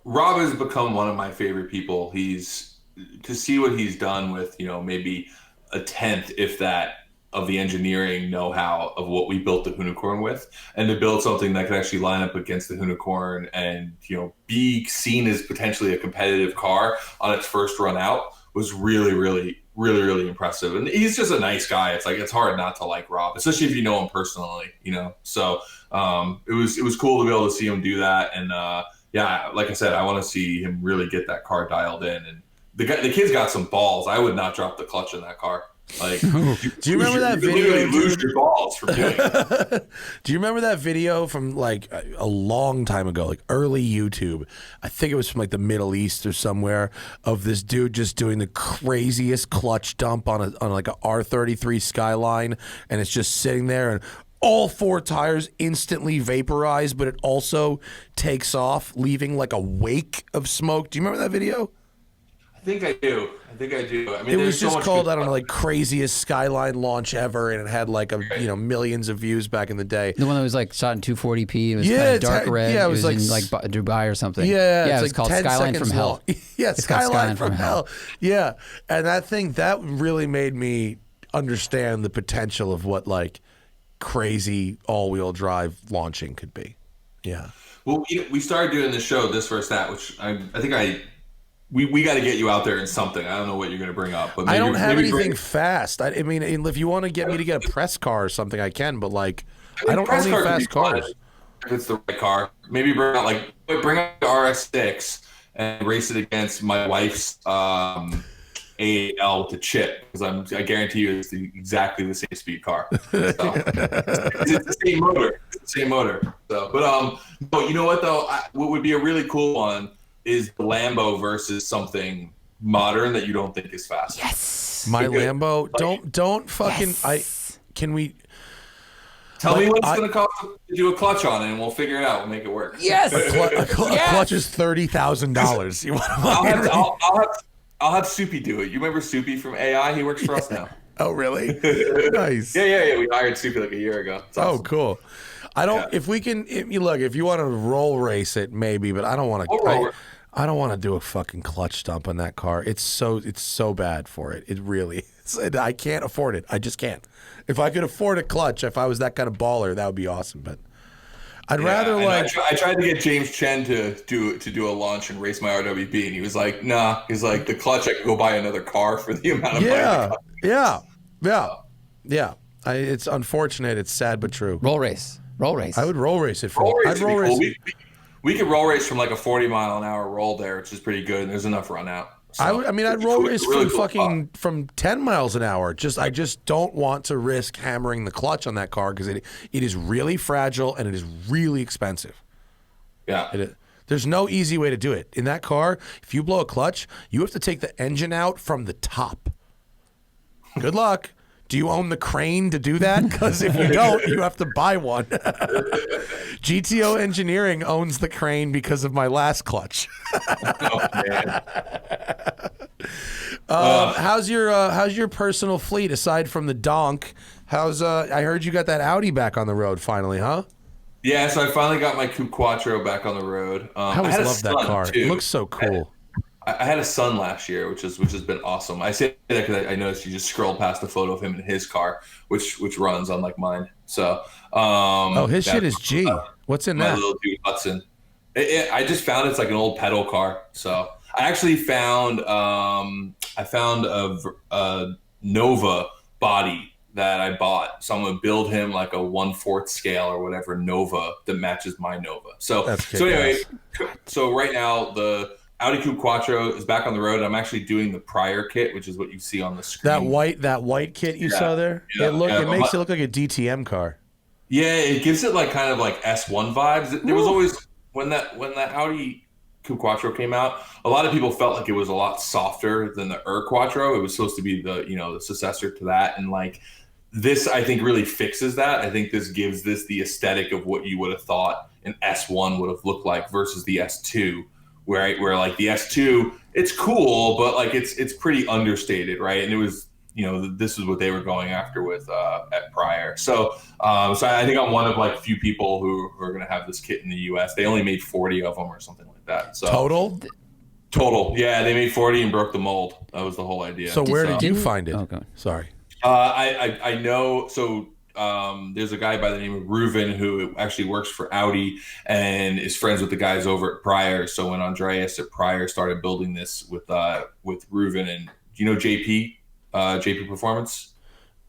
Rob has become one of my favorite people. To see what he's done with, you know, maybe a tenth, if that, of the engineering know-how of what we built the Hoonicorn with, and to build something that could actually line up against the Hoonicorn and, you know, be seen as potentially a competitive car on its first run out was really, really, really, really impressive. And he's just a nice guy. It's like, it's hard not to like Rob, especially if you know him personally, you know? So it was cool to be able to see him do that. And yeah, like I said, I want to see him really get that car dialed in. And the kid's got some balls. I would not drop the clutch in that car. Like, do you remember that video? You lose your balls from doing it. Do you remember that video from like a long time ago, like early YouTube? I think it was from like the Middle East or somewhere, of this dude just doing the craziest clutch dump on like a R33 Skyline, and it's just sitting there and all four tires instantly vaporize, but it also takes off, leaving like a wake of smoke. Do you remember that video? I think I do. I mean, it was just called, I don't know, like craziest Skyline launch ever, and it had like millions of views back in the day. The one that was like shot in 240p. It was kind of dark red. Yeah, it was like in like Dubai or something. Yeah, it was called Skyline from Hell. Yeah, Skyline from Hell. Yeah, and that really made me understand the potential of what like crazy all-wheel drive launching could be. Yeah. Well, we started doing the show This Versus That, which I think we got to get you out there in something. I don't know what you're going to bring up, but maybe, I don't have anything fast. I mean, if you want to get me to get a press car or something, I can. But like, I don't own any fast cars. If it's the right car, maybe bring out the RS6 and race it against my wife's AL with the chip, because I guarantee you it's exactly the same speed car. So, it's the same motor. It's the same motor. So, but you know what though? What would be a really cool one is the Lambo versus something modern that you don't think is fast. Yes. My Lambo. Don't fucking. Yes. Can we? Tell me what it's going to cost to do a clutch on it, and we'll figure it out. We'll make it work. Yes. A clutch is $30,000. You want? I'll have Soupy do it. You remember Soupy from AI? He works for us now. Oh, really? Nice. Yeah. We hired Soupy like a year ago. Awesome. Oh, cool. I don't. Yeah. If we can, if you want to roll race it, maybe, but I don't want to. I don't want to do a fucking clutch dump on that car. It's so bad for it. It really is. I can't afford it. I just can't. If I could afford a clutch, if I was that kind of baller, that would be awesome. But I'd rather like. I tried to get James Chen to do a launch and race my RWB, and he was like, "Nah." He's like, "The clutch, I could go buy another car for the amount of money." Yeah. It's unfortunate. It's sad but true. Roll race. I would roll race it. I'd roll race. Cool. We could roll race from like a 40-mile-an-hour roll there, which is pretty good. And there's enough run out. So I'd roll race from 10 miles an hour. I just don't want to risk hammering the clutch on that car because it is really fragile and it is really expensive. Yeah. There's no easy way to do it. In that car, if you blow a clutch, you have to take the engine out from the top. Good luck. Do you own the crane to do that? Because if you don't, you have to buy one. GTO Engineering owns the crane because of my last clutch. Oh, man. How's your personal fleet aside from the donk? I heard you got that Audi back on the road finally, huh? Yeah, so I finally got my Coupe Quattro back on the road. I always loved that car. Too. It looks so cool. I had a son last year, which has been awesome. I say that because I noticed you just scrolled past the photo of him in his car, which runs unlike mine. So, His shit is G. What's in my that? little dude Hudson. I just found it's like an old pedal car. So I actually found a Nova body that I bought. So I'm gonna build him like a 1/4 scale or whatever Nova that matches my Nova. So anyway, so right now the Audi Coupe Quattro is back on the road. And I'm actually doing the prior kit, which is what you see on the screen. That white kit you saw there. Yeah, it makes it look like a DTM car. Yeah, it gives it like kind of like S1 vibes. There was always when that Audi Coupe Quattro came out, a lot of people felt like it was a lot softer than the Quattro. It was supposed to be the successor to that, and like this, I think really fixes that. I think this gives this the aesthetic of what you would have thought an S1 would have looked like versus the S2, where like the S2, it's cool, but like it's pretty understated, right? And it was. This is what they were going after with at prior. So I think I'm one of like few people who are going to have this kit in the U.S. They only made 40 of them or something like that. So total. Yeah, they made 40 and broke the mold. That was the whole idea. So where did you find it? Okay. Sorry. I know. So there's a guy by the name of Reuven who actually works for Audi and is friends with the guys over at Prior. So when Andreas at Prior started building this with Reuven and JP. JP Performance?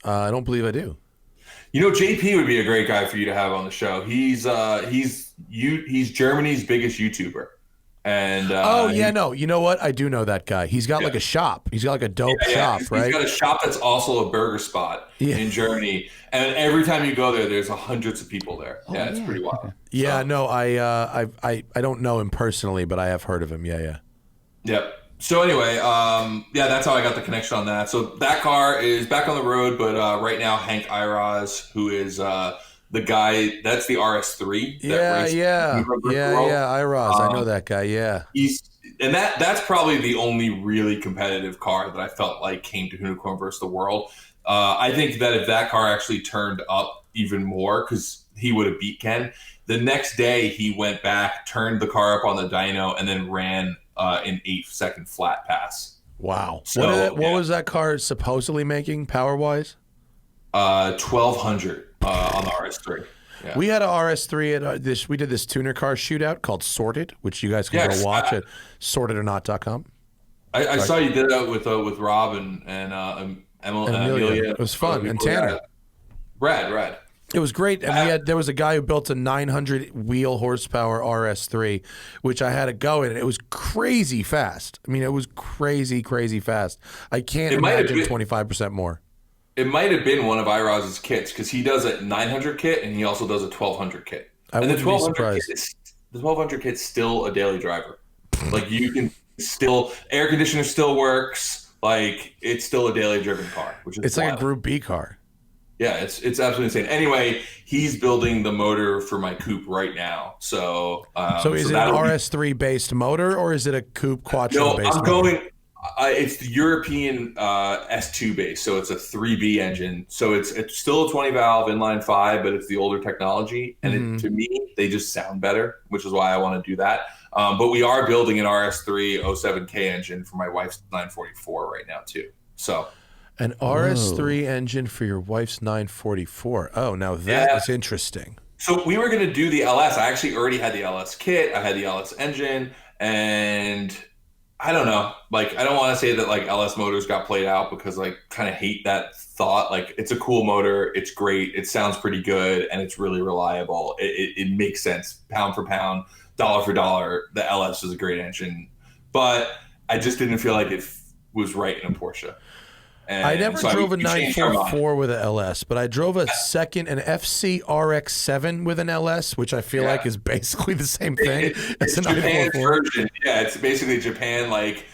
I don't believe I do. JP would be a great guy for you to have on the show. He's Germany's biggest YouTuber. And you know what? I do know that guy. He's got like a shop. He's got like a dope shop, right? He's got a shop that's also a burger spot in Germany. And every time you go there, there's hundreds of people there. It's pretty wild. Okay. Yeah, no, I don't know him personally, but I have heard of him. Yeah. Yep. So anyway, that's how I got the connection on that. So that car is back on the road, but right now Hank Iraz, who is the guy, that's the RS3. Iraz, I know that guy. Yeah, that's probably the only really competitive car that I felt like came to Hoonicorn versus the world. I think that if that car actually turned up even more, because he would have beat Ken. The next day he went back, turned the car up on the dyno, and then ran an 8-second flat pass. Wow. So, what was that car supposedly making power-wise? 1,200 on the RS3. Yeah. We had a RS3 at we did this tuner car shootout called Sorted, which you guys can go watch at sortedornot.com. I saw you did that with Rob and Amelia. It was fun. And Tanner. Rad. It was great, and there was a guy who built a 900 wheel horsepower RS3, which I had to go in, and it was crazy fast. I mean, it was crazy fast. I can't imagine 25% more. It might have been one of Iraz's kits because he does a 900 kit and he also does a 1200 kit. The 1200 kit's still a daily driver. Like you can still air conditioner still works. Like it's still a daily driven car, which is like a Group B car. Yeah, it's absolutely insane. Anyway, he's building the motor for my coupe right now. So is it an RS3 based motor or is it a coupe Quattro based motor? It's the European S2 base, so it's a 3B engine. So it's still a 20 valve inline 5, but it's the older technology. And to me, they just sound better, which is why I want to do that. But we are building an RS3 07K engine for my wife's 944 right now too. So. An RS3 engine for your wife's 944. Oh, now that is interesting. So we were going to do the LS. I actually already had the LS kit. I had the LS engine. And I don't know. Like, I don't want to say that, like, LS motors got played out because I kind of hate that thought. Like, it's a cool motor. It's great. It sounds pretty good. And it's really reliable. It makes sense. Pound for pound, dollar for dollar. The LS is a great engine. But I just didn't feel like it was right in a Porsche. And I never drove a 944 with an LS, but I drove an FC RX-7 with an LS, which I feel like is basically the same thing as a 944. Version. Yeah, it's basically Japan, like,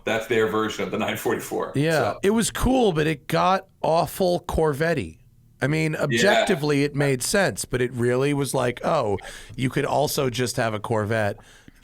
that's their version of the 944. Yeah, so. It was cool, but it got awful Corvette-y. I mean, objectively, it made sense, but it really was like, oh, you could also just have a Corvette,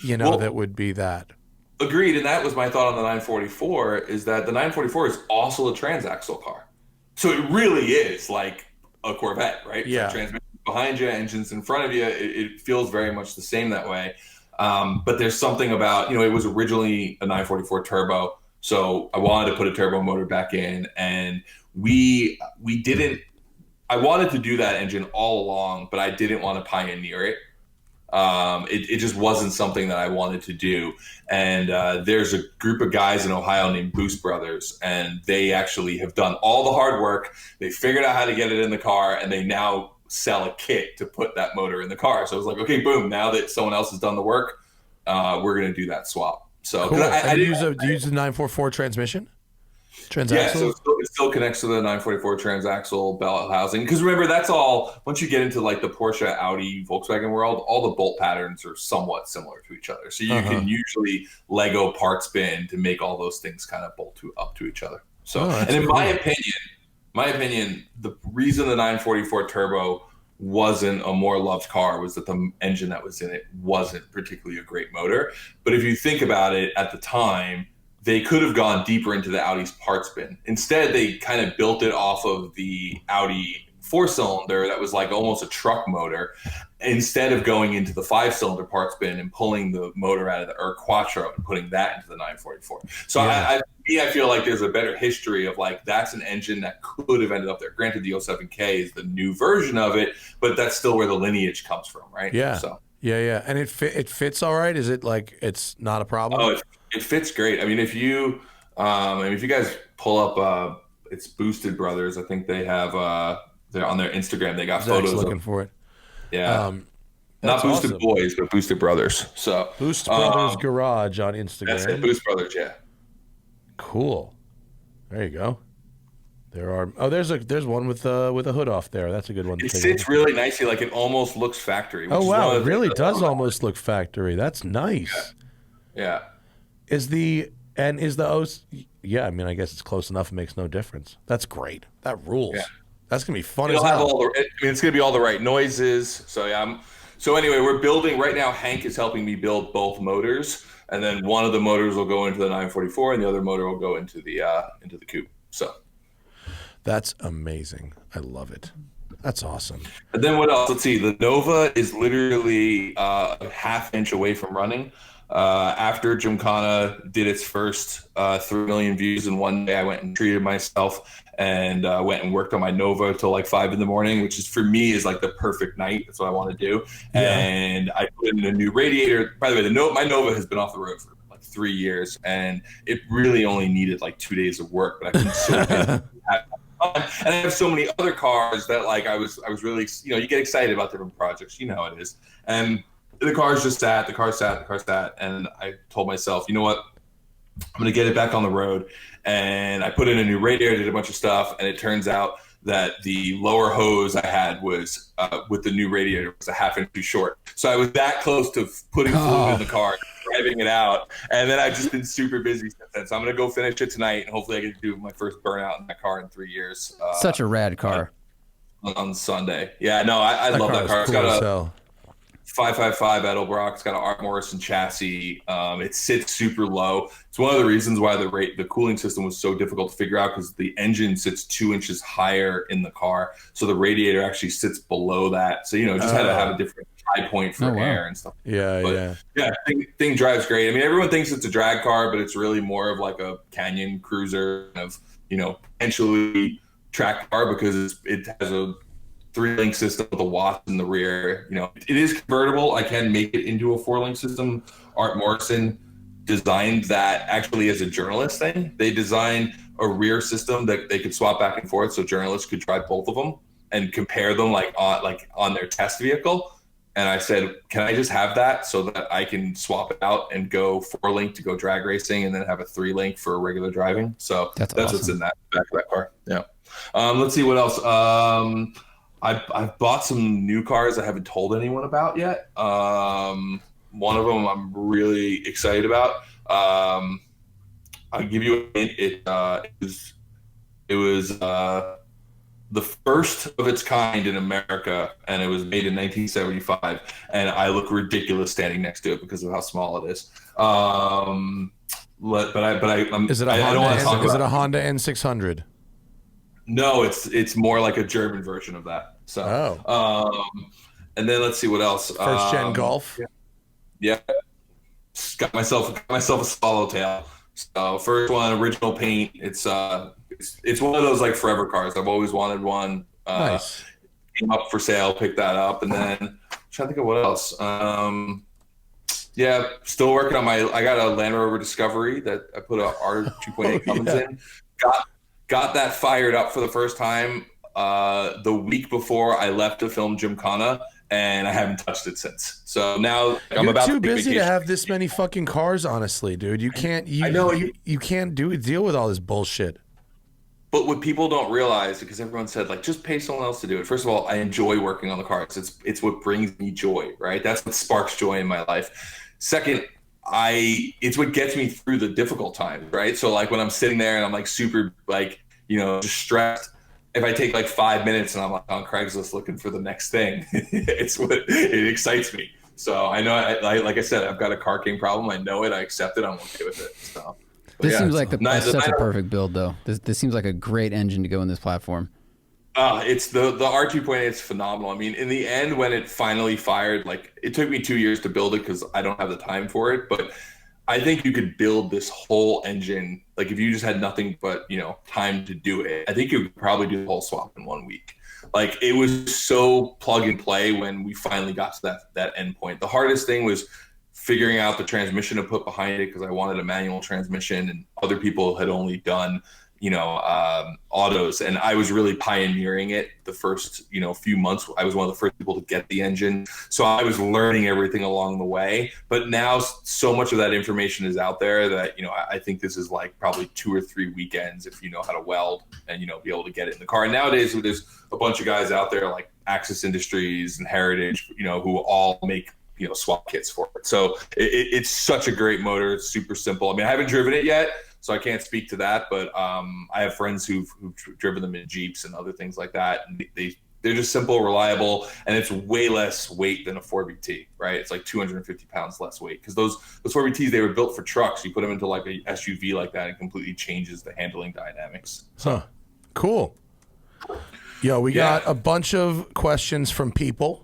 that would be that. Agreed, and that was my thought on the 944, is that the 944 is also a transaxle car. So it really is like a Corvette, right? Yeah. So transmission behind you, engines in front of you, it feels very much the same that way. But there's something about, it was originally a 944 turbo. So I wanted to put a turbo motor back in, and we didn't, I wanted to do that engine all along, but I didn't want to pioneer it. It just wasn't something that I wanted to do. And there's a group of guys in Ohio named Boost Brothers, and they actually have done all the hard work. They figured out how to get it in the car, and they now sell a kit to put that motor in the car. So I was like, okay, boom, now that someone else has done the work, we're going to do that swap. So cool. I do you use the 944 transmission? Transaxle? Yeah, so it still connects to the 944 transaxle belt housing. Because remember, that's all, once you get into like the Porsche, Audi, Volkswagen world, all the bolt patterns are somewhat similar to each other. So you can usually Lego parts bin to make all those things kind of bolt up to each other. So, and in my opinion, the reason the 944 turbo wasn't a more loved car was that the engine that was in it wasn't particularly a great motor. But if you think about it, at the time, they could have gone deeper into the Audi's parts bin. Instead, they kind of built it off of the Audi 4-cylinder that was like almost a truck motor, instead of going into the 5-cylinder parts bin and pulling the motor out of the Quattro and putting that into the 944. So I feel like there's a better history of like, that's an engine that could have ended up there. Granted, the 07K is the new version of it, but that's still where the lineage comes from, right? Yeah. So. Yeah. And it fits all right? Is it like, it's not a problem? Oh, it fits great. I mean, if you guys pull up, it's Boosted Brothers. I think they have, they're on their Instagram. They got Zach's photos. Looking for it. Yeah. Not Boosted awesome. Boys, but Boosted Brothers. So Boost Brothers Garage on Instagram. That's it, Boost Brothers, yeah. Cool. There you go. There are. Oh, there's one with a hood off there. That's a good one. It sits really nicely. Like it almost looks factory. Oh wow, it really does almost look factory. That's nice. Yeah. Is the O? Yeah, I mean, I guess it's close enough. It makes no difference. That's great. That rules. Yeah. That's gonna be fun as hell. It's gonna be all the right noises. So yeah. So anyway, we're building right now. Hank is helping me build both motors, and then one of the motors will go into the 944, and the other motor will go into the coupe. So. That's amazing. I love it. That's awesome. And then what else? Let's see. The Nova is literally a half-inch away from running. After Gymkhana did its first 3 million views in one day, I went and treated myself and went and worked on my Nova till like 5 a.m, which is for me is like the perfect night. That's what I want to do. Yeah. And I put in a new radiator. By the way, my Nova has been off the road for like 3 years, and it really only needed like 2 days of work. But I've been so busy. And I have so many other cars that like I was really, you get excited about different projects, how it is. And the car sat, and I told myself, you know what, I'm gonna get it back on the road. And I put in a new radiator, did a bunch of stuff, and it turns out that the lower hose I had was with the new radiator was a half-inch too short. So I was that close to putting fluid in the car, driving it out, and then I've just been super busy since then. So I'm gonna go finish it tonight, and hopefully I get to do my first burnout in that car in 3 years. Such a rad car. On Sunday. Yeah, no, I love that car. It's got a 555 Edelbrock. It's got an Art Morrison chassis. It sits super low. It's one of the reasons why the cooling system was so difficult to figure out, because the engine sits 2 inches higher in the car, so the radiator actually sits below that. So just had to have a different high point for air and stuff. Yeah. Thing drives great. I mean, everyone thinks it's a drag car, but it's really more of like a canyon cruiser of potentially track car, because it has a 3-link system with a Watts in the rear. It is convertible. I can make it into a 4-link system. Art Morrison designed that actually as a journalist thing. They designed a rear system that they could swap back and forth, so journalists could drive both of them and compare them on their test vehicle. And I said, can I just have that so that I can swap it out and go 4-link to go drag racing, and then have a 3-link for regular driving? So that's awesome. What's in that back of that car. Yeah. Let's see what else. I've bought some new cars I haven't told anyone about yet. One of them I'm really excited about. I'll give you a hint. It was the first of its kind in America, and it was made in 1975. And I look ridiculous standing next to it because of how small it is. Is it a Honda N600? No, it's more like a German version of that. So, and then let's see what else. First gen Golf. Yeah. got myself a swallowtail. So first one, original paint. It's one of those like forever cars. I've always wanted one. Nice. Came up for sale, picked that up, and then I'm trying to think of what else. Yeah, still working on I got a Land Rover Discovery that I put a R2.8 Cummins in. Got that fired up for the first time the week before I left to film Gymkhana, and I haven't touched it since. So now I'm about too busy to have this many fucking cars, honestly, dude. You can't. I know you can't deal with all this bullshit. But what people don't realize, because everyone said like just pay someone else to do it. First of all, I enjoy working on the cars. It's what brings me joy, right? That's what sparks joy in my life. Second, it's what gets me through the difficult times, right? So like when I'm sitting there and I'm like super like, just stressed, if I take like 5 minutes and I'm like on Craigslist looking for the next thing, it excites me. So I know, like I said, I've got a carcaine problem. I know it. I accept it. I'm okay with it. So this seems like such a perfect build, though. This seems like a great engine to go in this platform. It's the R2.8 is phenomenal. I mean, in the end, when it finally fired, like it took me 2 years to build it because I don't have the time for it. But I think you could build this whole engine, like if you just had nothing but, time to do it, I think you could probably do the whole swap in 1 week. Like it was so plug and play when we finally got to that end point. The hardest thing was figuring out the transmission to put behind it because I wanted a manual transmission and other people had only done, autos. And I was really pioneering it the first, few months. I was one of the first people to get the engine. So I was learning everything along the way. But now so much of that information is out there that, I think this is like probably 2 or 3 weekends if you know how to weld and, be able to get it in the car. And nowadays, there's a bunch of guys out there like Axis Industries and Heritage, who all make swap kits for it. So it's such a great motor. It's super simple. I mean, I haven't driven it yet, so I can't speak to that, but I have friends who've driven them in Jeeps and other things like that. And they're just simple, reliable, and it's way less weight than a 4BT, right? It's like 250 pounds less weight because those 4BTs, they were built for trucks. You put them into like a SUV like that, it completely changes the handling dynamics. Huh. Cool. Yo, we got a bunch of questions from people.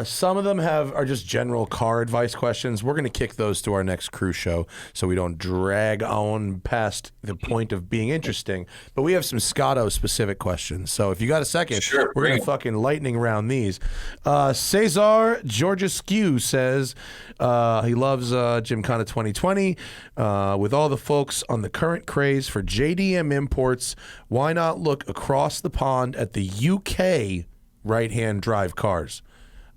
Some of them are just general car advice questions. We're going to kick those to our next crew show so we don't drag on past the point of being interesting. But we have some Scotto specific questions. So if you got a second, we're going to fucking lightning round these. Cesar Georgescu says he loves Gymkhana 2020. With all the folks on the current craze for JDM imports, why not look across the pond at the UK right-hand drive cars?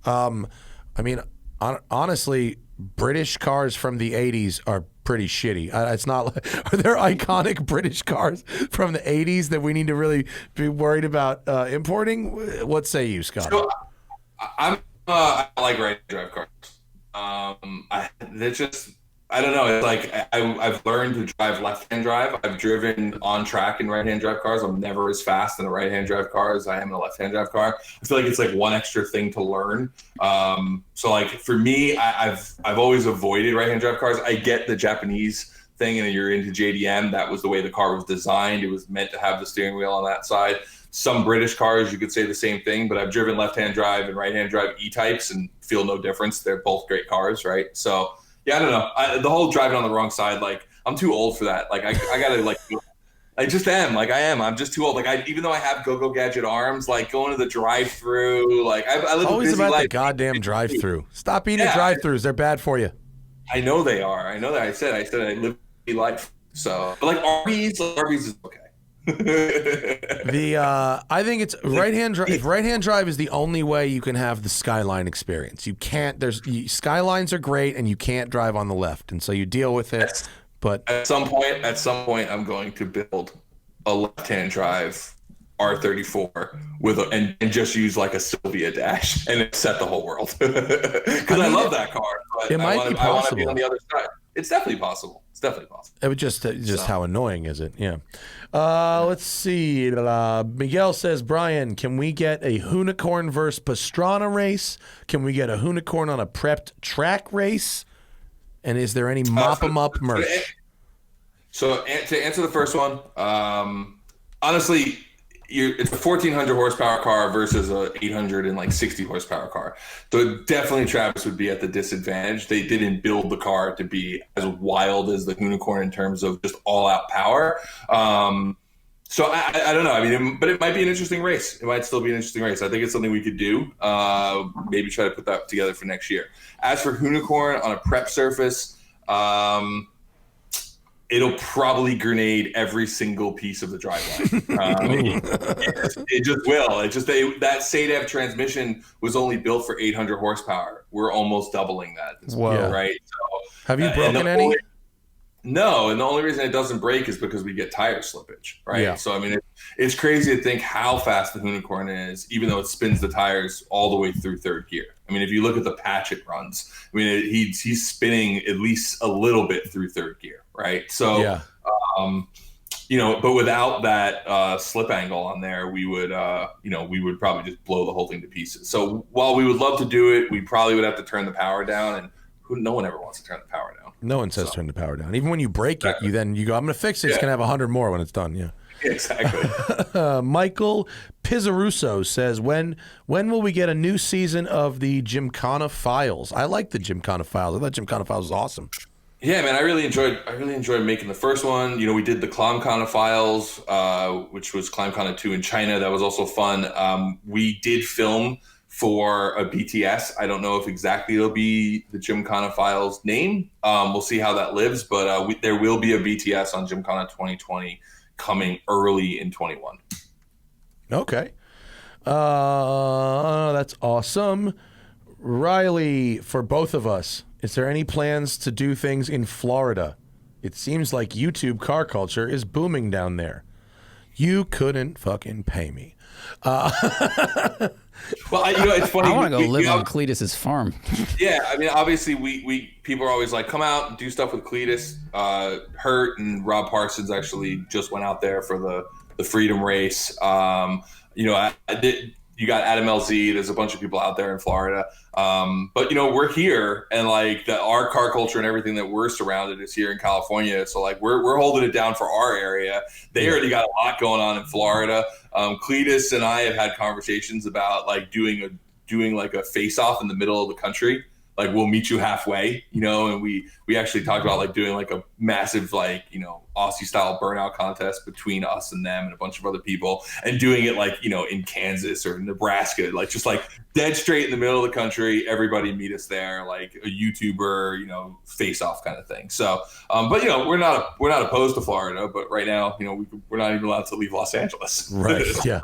I mean, honestly, British cars from the 80s are pretty shitty. It's not like, are there iconic British cars from the 80s that we need to really be worried about importing? What say you, Scott? So, I like right-hand drive cars. I don't know. It's like I've learned to drive left-hand drive. I've driven on track in right-hand drive cars. I'm never as fast in a right-hand drive car as I am in a left-hand drive car. I feel like it's like one extra thing to learn. So like for me, I've always avoided right-hand drive cars. I get the Japanese thing, and you're into JDM. That was the way the car was designed. It was meant to have the steering wheel on that side. Some British cars, you could say the same thing, but I've driven left-hand drive and right-hand drive E-types and feel no difference. They're both great cars, right? So. Yeah, I don't know. The whole driving on the wrong side, like I'm too old for that. Like I gotta like, I just am. Like I am. I'm just too old. Like even though I have go gadget arms, like going to the drive-through, like I live always a busy about life. The goddamn drive-through. Stop eating at drive-throughs. They're bad for you. I know they are. I know that. I said I live a busy life. So, but like Arby's is okay. I think it's right-hand drive. If right-hand drive is the only way you can have the Skyline experience, you can't. Skylines are great, and you can't drive on the left, and so you deal with it. But at some point, I'm going to build a left-hand drive R34 and just use like a Sylvia dash and set the whole world because I love that car. But it might be possible. I want to be on the other side. It's definitely possible. It would just how annoying is it? Yeah. Let's see. Miguel says, Brian, can we get a Hoonicorn versus Pastrana race? Can we get a Hoonicorn on a prepped track race? And is there any mop 'em up merch? So to answer the first one, honestly, it's a 1,400 horsepower car versus a 860 horsepower car. So definitely Travis would be at the disadvantage. They didn't build the car to be as wild as the Hoonicorn in terms of just all out power. So I don't know. I mean, but it might be an interesting race. It might still be an interesting race. I think it's something we could do. Maybe try to put that together for next year. As for Hoonicorn on a prep surface, it'll probably grenade every single piece of the driveline. It just will. That SADEV transmission was only built for 800 horsepower. We're almost doubling that at this point, right? So, have you broken any? No, and the only reason it doesn't break is because we get tire slippage, right? Yeah. So, I mean, it's crazy to think how fast the Hoonicorn is, even though it spins the tires all the way through third gear. I mean, if you look at the patch it runs, I mean, he's spinning at least a little bit through third gear, right? So, but without that slip angle on there, we would probably just blow the whole thing to pieces. So while we would love to do it, we probably would have to turn the power down, and no one ever wants to turn the power down. No one says turn the power down. Even when you break it, you go, I'm going to fix it. It's going to have 100 more when it's done. Yeah. Exactly. Michael Pizzarusso says, when will we get a new season of the Gymkhana Files? I like the Gymkhana Files. I thought Gymkhana Files was awesome. Yeah, man, I really enjoyed making the first one. You know, we did the Gymkhana Files, which was Gymkhana 2 in China. That was also fun. We did film for a BTS. I don't know if exactly it'll be the Gymkhana Files name. We'll see how that lives, but there will be a BTS on Gymkhana 2020 coming early in 21. Okay. That's awesome. Riley, for both of us, is there any plans to do things in Florida? It seems like YouTube car culture is booming down there. You couldn't fucking pay me. Well, it's funny. I want to go live on Cletus's farm. Yeah, I mean, obviously, we people are always like, come out and do stuff with Cletus. Hurt and Rob Parsons actually just went out there for the Freedom Race. You got Adam LZ. There's a bunch of people out there in Florida. But we're here, and like our car culture and everything that we're surrounded is here in California. So like we're holding it down for our area. They already got a lot going on in Florida. Cletus and I have had conversations about like doing like a face off in the middle of the country. Like we'll meet you halfway, and we actually talked about like doing like a massive like Aussie style burnout contest between us and them and a bunch of other people, and doing it like in Kansas or Nebraska, like just like dead straight in the middle of the country. Everybody meet us there, like a YouTuber face off kind of thing. So but we're not opposed to Florida, but right now we're not even allowed to leave Los Angeles. Right. Yeah.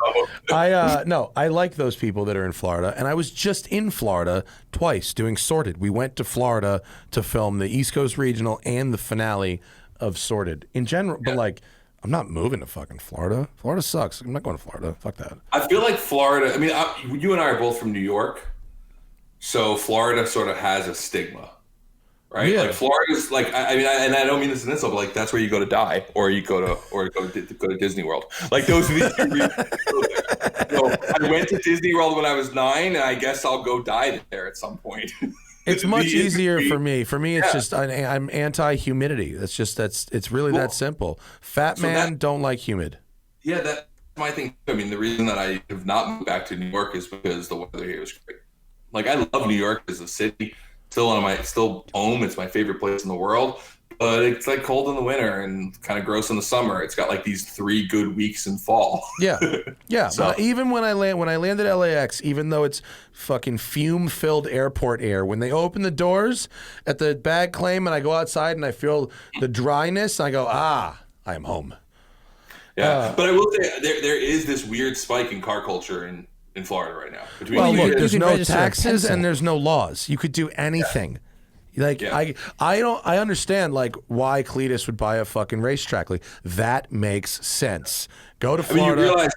I like those people that are in Florida, and I was just in Florida twice doing Sorted. We went to Florida to film the East Coast Regional and the finale of Sorted in general, but like I'm not moving to fucking Florida. Florida sucks. I'm not going to Florida. Fuck that. I feel like Florida, I mean, you and I are both from New York, so Florida sort of has a stigma, right? Yeah. Like Florida's like, I mean, and I don't mean this in insult, but like that's where you go to die, or you go to Disney World. Like those are the two reasons. So I went to Disney World when I was 9, and I guess I'll go die there at some point. It's much easier for me. For me, it's just I'm anti-humidity. It's really that simple. Don't like humid. Yeah, that's my thing. I mean, the reason that I have not moved back to New York is because the weather here is great. Like I love New York as a city. Still home. It's my favorite place in the world. But it's like cold in the winter and kind of gross in the summer. It's got like these 3 good weeks in fall. Yeah. So, even when I landed at LAX, even though it's fucking fume-filled airport air, when they open the doors at the bag claim and I go outside and I feel the dryness, I go, I am home. Yeah, but I will say there is this weird spike in car culture in Florida right now. There's no taxes and there's no laws. You could do anything. Yeah. Like I understand like why Cletus would buy a fucking racetrack. Like that makes sense. Go to Florida. I mean, you realize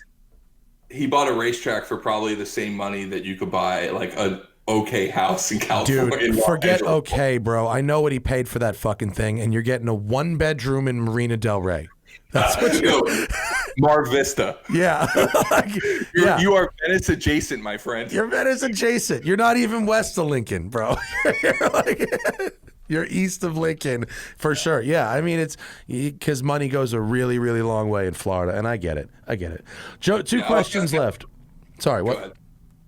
he bought a racetrack for probably the same money that you could buy like a okay house in California. Dude, forget okay, bro. I know what he paid for that fucking thing, and you're getting a 1-bedroom in Marina Del Rey. That's what Mar Vista. Yeah. You are Venice adjacent, my friend. You're Venice adjacent. You're not even west of Lincoln, bro. You're east of Lincoln for sure. Yeah, I mean it's because money goes a really, really long way in Florida, and I get it. Joe, two questions left. Sorry, what?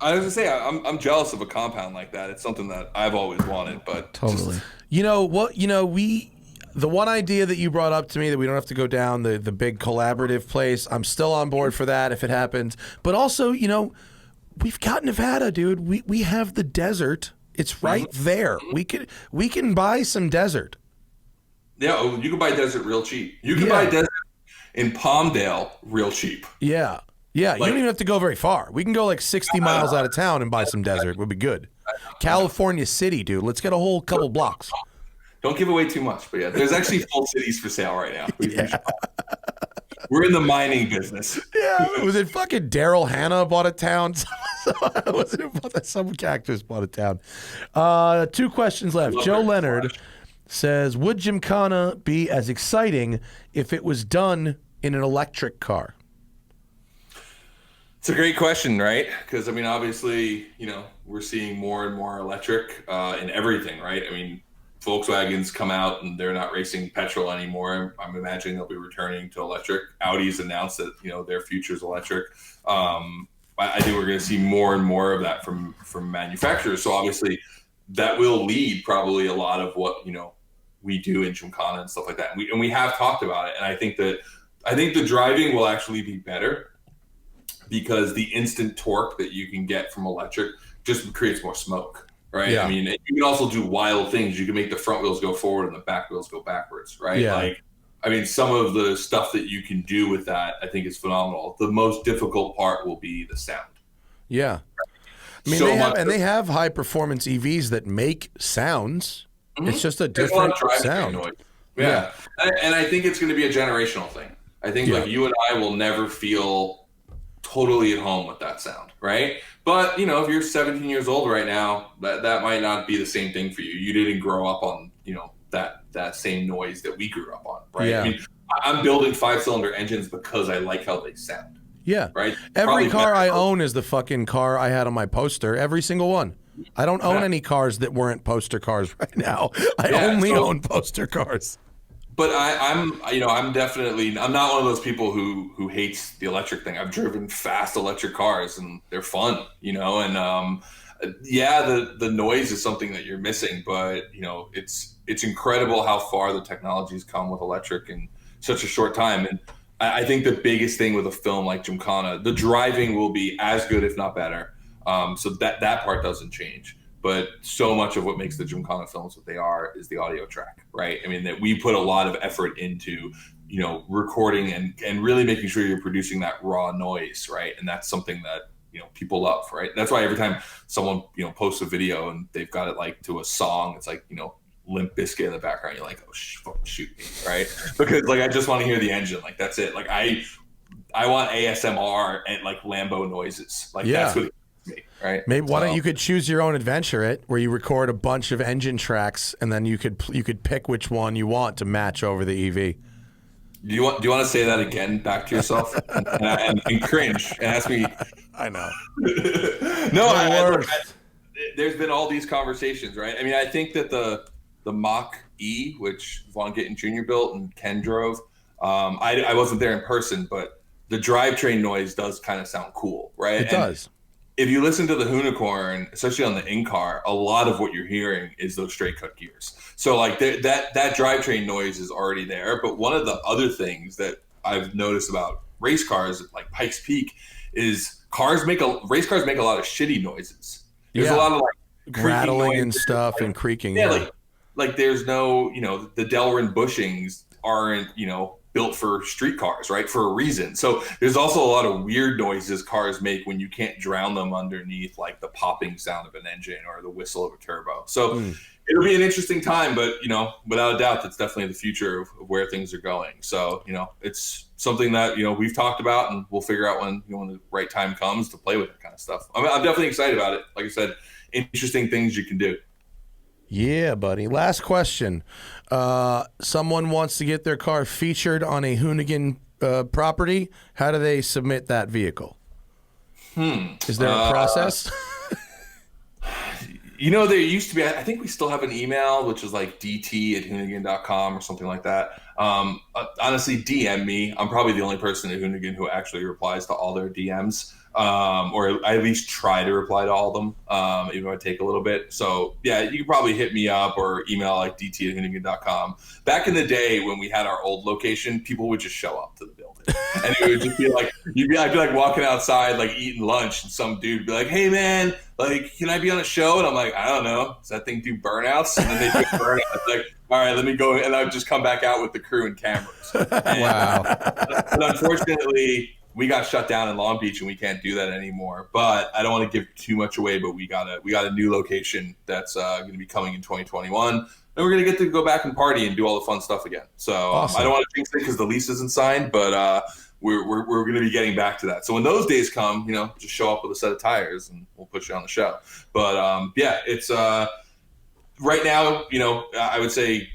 I was gonna say I'm jealous of a compound like that. It's something that I've always wanted, but Totally. You know what? The one idea that you brought up to me that we don't have to go down the big collaborative place. I'm still on board for that if it happens. But also, we've got Nevada, dude. We have the desert. It's right there. We can buy some desert. Yeah, you can buy desert real cheap. You can buy desert in Palmdale real cheap. Yeah. Yeah, you don't even have to go very far. We can go like 60 miles out of town and buy some desert. We'll be good. California City, dude. Let's get a whole couple blocks. Don't give away too much, but yeah, there's actually full cities for sale right now. We're in the mining business. Yeah, was it fucking Daryl Hannah bought a town? Wasn't it that some cactus bought a town? 2 questions left. Joe Leonard says, would Gymkhana be as exciting if it was done in an electric car? It's a great question, right? Because, I mean, obviously, we're seeing more and more electric in everything, right? I mean, Volkswagens come out and they're not racing petrol anymore. I'm imagining they'll be returning to electric. Audi's announced that, their future's electric. I think we're going to see more and more of that from manufacturers. So obviously that will lead probably a lot of what, we do in Gymkhana and stuff like that. And we have talked about it. And I think the driving will actually be better, because the instant torque that you can get from electric just creates more smoke, right? Yeah. I mean, you can also do wild things. You can make the front wheels go forward and the back wheels go backwards, right? Yeah. Some of the stuff that you can do with that, I think is phenomenal. The most difficult part will be the sound. Yeah. I mean, they have high performance EVs that make sounds. Mm-hmm. It's just a different sound. Noise. Yeah. And I think it's going to be a generational thing. I think like you and I will never feel totally at home with that sound, right? But if you're 17 years old right now, that might not be the same thing for you. You didn't grow up on that same noise that we grew up on, right? Yeah. I mean, I'm building 5-cylinder engines because I like how they sound. Yeah. Right. Every car I own is the fucking car I had on my poster. Every single one. I don't own any cars that weren't poster cars right now. I only own poster cars. But I'm definitely, I'm not one of those people who hates the electric thing. I've driven fast electric cars and they're fun, and the noise is something that you're missing, but it's incredible how far the technology's come with electric in such a short time. And I think the biggest thing with a film like Gymkhana, the driving will be as good, if not better. So that part doesn't change. But so much of what makes the Gymkhana films what they are is the audio track, right? I mean, that we put a lot of effort into, recording and really making sure you're producing that raw noise, right? And that's something that, people love, right? That's why every time someone, posts a video and they've got it like to a song, it's like, Limp Bizkit in the background, you're like, oh, shoot me, right? Because like, I just want to hear the engine. Like, that's it. Like, I want ASMR and like Lambo noises. Like, that's what me, right? Maybe why don't you could choose your own adventure where you record a bunch of engine tracks and then you could pick which one you want to match over the EV. Do you want to say that again back to yourself and cringe and ask me? I know. No, there's been all these conversations, right? I mean, I think that the Mach E, which Von Gittin Jr. built and Ken drove, I wasn't there in person, but the drivetrain noise does kind of sound cool, right? It does. If you listen to the Hoonicorn, especially on the in-car, a lot of what you're hearing is those straight cut gears. So like that drivetrain noise is already there. But one of the other things that I've noticed about race cars, like Pikes Peak, is race cars make a lot of shitty noises. There's a lot of like rattling and stuff and creaking. Yeah, like there's no, the Delrin bushings aren't, built for street cars, right? For a reason. So there's also a lot of weird noises cars make when you can't drown them underneath like the popping sound of an engine or the whistle of a turbo. So it'll be an interesting time, but without a doubt, that's definitely the future of where things are going. So, it's something that, we've talked about and we'll figure out when the right time comes to play with that kind of stuff. I'm definitely excited about it. Like I said, interesting things you can do. Yeah, buddy. Last question. Someone wants to get their car featured on a Hoonigan property. How do they submit that vehicle? Is there a process? There used to be, I think we still have an email, which is like dt@hoonigan.com or something like that. Honestly, DM me. I'm probably the only person at Hoonigan who actually replies to all their DMs, or I at least try to reply to all of them, even though I take a little bit. So, yeah, you can probably hit me up or email like dt@hoonigan.com. Back in the day when we had our old location, people would just show up to the building. And it would just be like, I'd be like walking outside, like eating lunch, and some dude would be like, hey, man, like, can I be on a show? And I'm like, I don't know. Does that thing do burnouts? And then they do burnouts. Like, all right, let me go. And I'd just come back out with the crew and cameras. Wow. But unfortunately, we got shut down in Long Beach and we can't do that anymore. But I don't want to give too much away, but we got a new location that's going to be coming in 2021. And we're going to get to go back and party and do all the fun stuff again. So awesome. I don't want to jinx it because the lease isn't signed, but we're going to be getting back to that. So when those days come, just show up with a set of tires and we'll put you on the show. But yeah, it's right now, I would say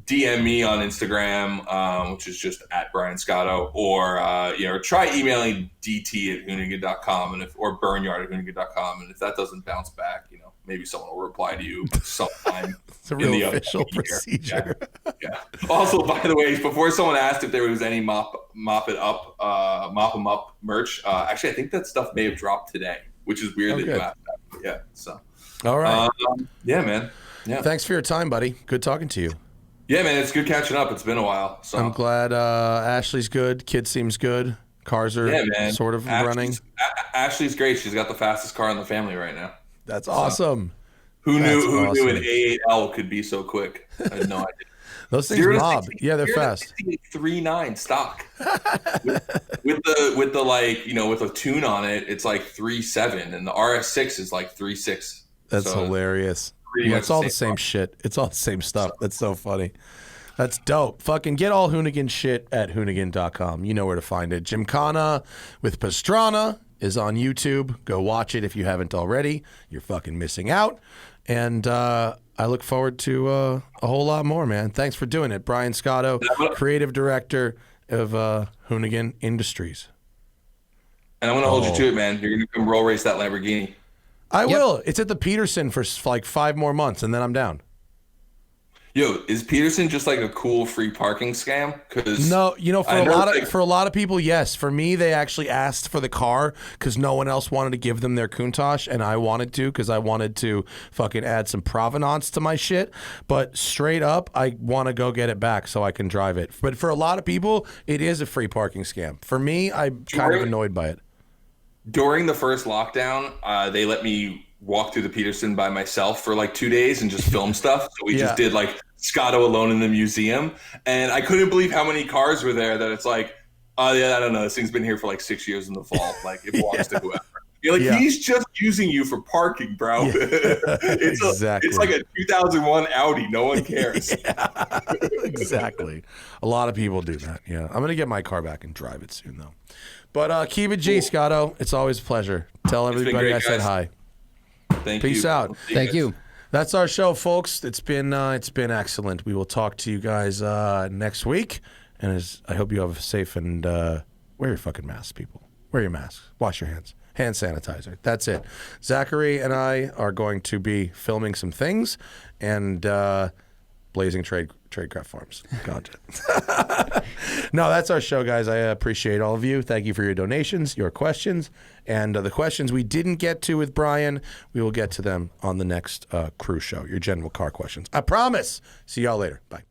DM me on Instagram, which is just @Brian Scotto, or try emailing dt@hoonigan.com or burnyard@hoonigan.com. And if that doesn't bounce back, maybe someone will reply to you sometime. It's a real official procedure. Yeah. Also, by the way, before someone asked if there was any mop 'em up merch, actually, I think that stuff may have dropped today, which is weird that you asked that. Yeah. So. All right. Yeah, man. Yeah. Thanks for your time, buddy. Good talking to you. Yeah, man. It's good catching up. It's been a while. So I'm glad Ashley's good. Kid seems good. Cars are sort of running. Ashley's great. She's got the fastest car in the family right now. That's awesome. Who knew an A8L could be so quick? I had no idea. Those things mob. Yeah, they're fast. 3.9 stock. with a tune on it, it's like 3.7, and the RS6 is like 3.6. That's hilarious. Yeah, it's all the same shit. It's all the same stuff. That's so funny. That's dope. Fucking get all Hoonigan shit at hoonigan.com. You know where to find it. Gymkhana with Pastrana is on YouTube. Go watch it if you haven't already. You're fucking missing out. And I look forward to a whole lot more, man. Thanks for doing it. Brian Scotto, creative director of Hoonigan Industries. And I'm going to hold you to it, man. You're going to come roll race that Lamborghini. I will. It's at the Peterson for like 5 more months, and then I'm down. Yo, is Peterson just like a cool free parking scam? Cause no, for a lot of people, yes. For me, they actually asked for the car because no one else wanted to give them their Countach, and I wanted to because I wanted to fucking add some provenance to my shit. But straight up, I want to go get it back so I can drive it. But for a lot of people, it is a free parking scam. For me, I'm kind of annoyed by it. During the first lockdown, they let me walk through the Peterson by myself for like 2 days and just film stuff. So we just did like Scotto alone in the museum. And I couldn't believe how many cars were there that it's like, oh yeah, I don't know. This thing's been here for like 6 years in the vault. Like it belongs to whoever. You're like, he's just using you for parking, bro. It's like a 2001 Audi. No one cares. Exactly. A lot of people do that. Yeah. I'm going to get my car back and drive it soon though. But keep it G, Scotto. It's always a pleasure. Tell everybody I said hi. Peace out. Thank you. That's our show, folks. It's been excellent. We will talk to you guys next week. And I hope you have a safe and wear your fucking masks, people. Wear your masks. Wash your hands. Hand sanitizer. That's it. Zachary and I are going to be filming some things and blazing Tradecraft Farms content. No, that's our show, guys. I appreciate all of you. Thank you for your donations, your questions, and the questions we didn't get to with Brian, we will get to them on the next crew show, your general car questions. I promise. See y'all later. Bye.